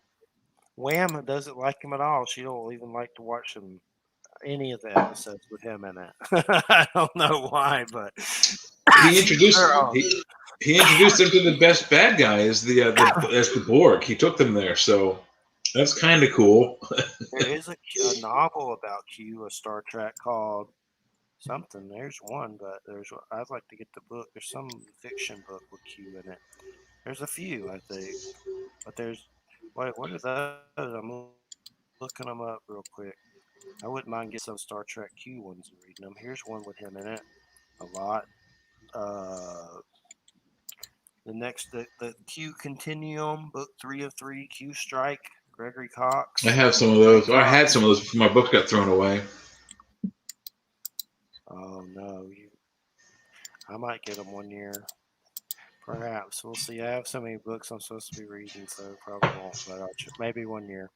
Wham doesn't like him at all. She don't even like to watch any of the episodes with him in it. I don't know why, but he introduced he introduced them to the best bad guy as the Borg. He took them there, so that's kind of cool. there is a novel about Q, a Star Trek called something. There's one, but I'd like to get the book. There's some fiction book with Q in it. There's a few, I think, but there's what are those? I'm looking them up real quick. I wouldn't mind getting some Star Trek Q ones and reading them. Here's one with him in it a lot. The Q Continuum, book 3 of 3, Q Strike, Gregory Cox. I have some of those. I had some of those before my book got thrown away. Oh no, I might get them one year. Perhaps we'll see. I have so many books I'm supposed to be reading, so probably won't. But maybe one year.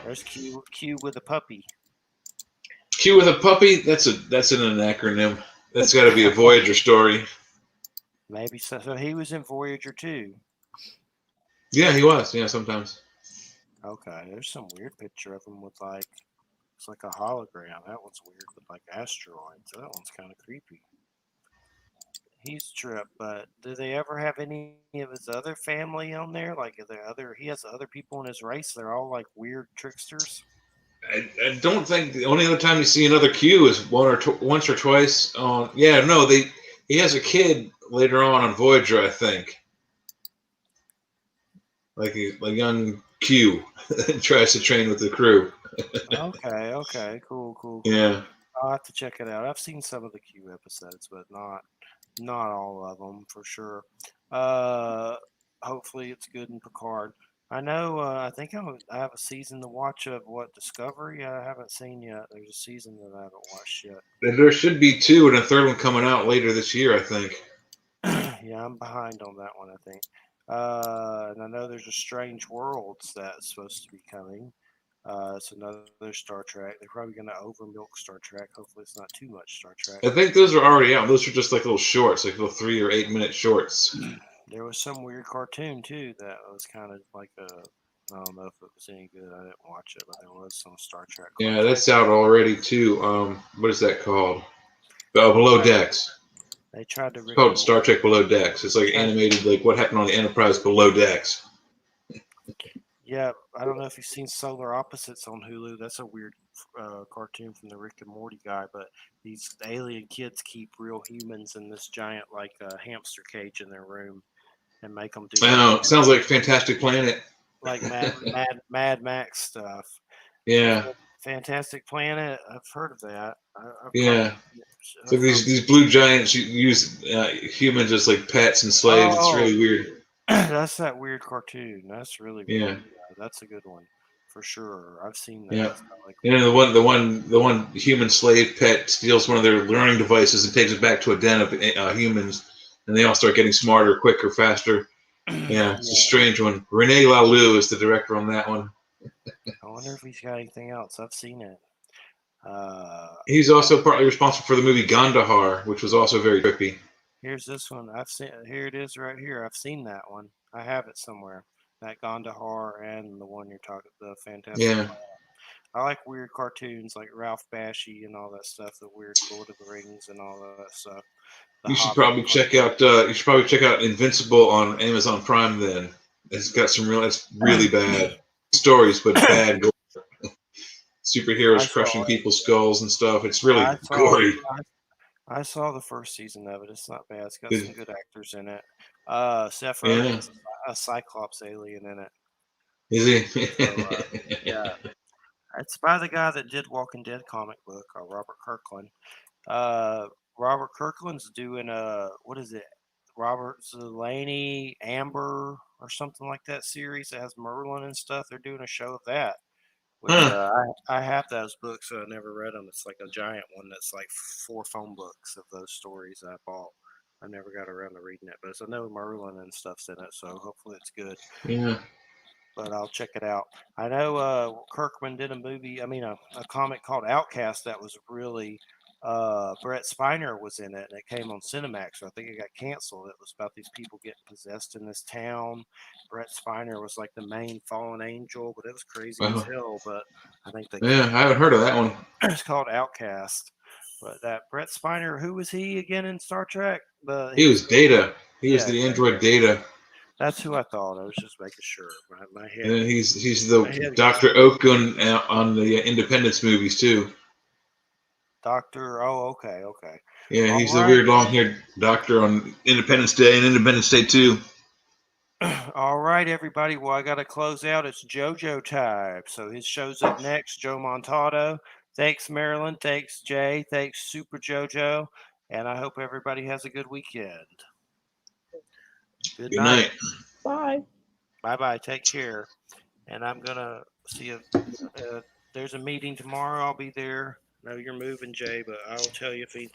There's Q with a puppy. Q with a puppy? That's an acronym. That's got to be a Voyager story. Maybe so. So he was in Voyager too. Yeah, he was. Yeah, sometimes. Okay, there's some weird picture of him with it's like a hologram. That one's weird with like asteroids. That one's kind of creepy. He's tripped, but do they ever have any of his other family on there? Like, he has other people in his race. They're all like weird tricksters. I don't think the only other time you see another Q is once or twice on. Yeah, no, he has a kid later on Voyager, I think, like a young Q tries to train with the crew. Okay, cool. Yeah, I'll have to check it out. I've seen some of the Q episodes, but not all of them for sure. Uh, Hopefully it's good in Picard. I know. I think I have a season to watch of what Discovery. I haven't seen yet. There's a season that I haven't watched yet. and there should be two and a third one coming out later this year, I think. Yeah, I'm behind on that one. I think. And I know there's a Strange Worlds that's supposed to be coming. It's another Star Trek. They're probably going to overmilk Star Trek. Hopefully, it's not too much Star Trek. I think those are already out. Those are just like little shorts, like little 3 or 8 minute shorts. There was some weird cartoon too that was kind of like a. I don't know if it was any good. I didn't watch it, but there was some Star Trek Yeah, cartoon. that's out already too. What is that called? Below Decks. They tried to It's Rick called and Star Morty. Trek Below Decks. It's like animated, like what happened on the Enterprise Below Decks. Yeah, I don't know if you've seen Solar Opposites on Hulu. That's a weird cartoon from the Rick and Morty guy. But these alien kids keep real humans in this giant like hamster cage in their room and make them do Oh, sounds like Fantastic Planet. like Mad Max stuff. Yeah, Fantastic Planet. I've heard of that. I've probably yeah. So these blue giants use humans as like pets and slaves. It's Oh, really weird. that's that weird cartoon. That's really weird. Yeah, Yeah, that's a good one for sure. I've seen that. yeah. It's not like And then the one human slave pet steals one of their learning devices and takes it back to a den of humans, and they all start getting smarter, quicker, faster. Yeah, it's a yeah. strange one. Rene Laloux is the director on that one. I wonder if he's got anything else. I've seen it. He's also partly responsible for the movie Gandahar, which was also very trippy. Here's this one. I've seen. Here it is right here. I've seen that one. I have it somewhere. That Gandahar and the one you're talking, the Fantastic. Yeah, I like weird cartoons like Ralph Bakshi and all that stuff. The weird Lord of the Rings and all that stuff. The you should Hobbit. probably check out. You should probably check out Invincible on Amazon Prime. Then it's got some real. It's really bad stories, but bad superheroes crushing people's skulls and stuff. It's really I saw. gory. I saw the first season of it. It's not bad. It's got Good. some good actors in it. Seth Yeah, Rogen's a Cyclops alien in it. is he? So, yeah, it's by the guy that did Walking Dead comic book, Robert Kirkland. Uh, Robert Kirkland's doing what is it? Robert Zelaney Amber or something like that series that has Merlin and stuff. They're doing a show of that, which Huh. I have those books, so I never read them. It's like a giant one that's like 4 phone books of those stories I bought. I never got around to reading it, but I know Merlin and stuff's in it, so hopefully it's good. Yeah. But I'll check it out. I know Kirkman did a comic called Outcast that was really Brett Spiner was in it, and it came on Cinemax. So I think it got canceled. It was about these people getting possessed in this town. Brett Spiner was like the main fallen angel, but it was crazy as hell. But I think they Yeah, I haven't heard of that one. it's called Outcast. But that Brett Spiner, who was he again in Star Trek? He was Data. He was Yeah, the android Data. that's who I thought. I was just making sure. My And head. then he's the My head gets Dr. Oak on the Independence movies too. Doctor. Oh, okay. Yeah, All he's the right, weird long-haired doctor on Independence Day and Independence Day 2. all right, everybody. Well, I got to close out. It's JoJo time. So his show's up next. Joe Montado. Thanks, Marilyn. Thanks, Jay. Thanks, Super JoJo. And I hope everybody has a good weekend. Good Good night. night. Bye. Bye. Take care. And I'm gonna see if there's a meeting tomorrow. I'll be there. I know you're moving, Jay, but I'll tell you if anything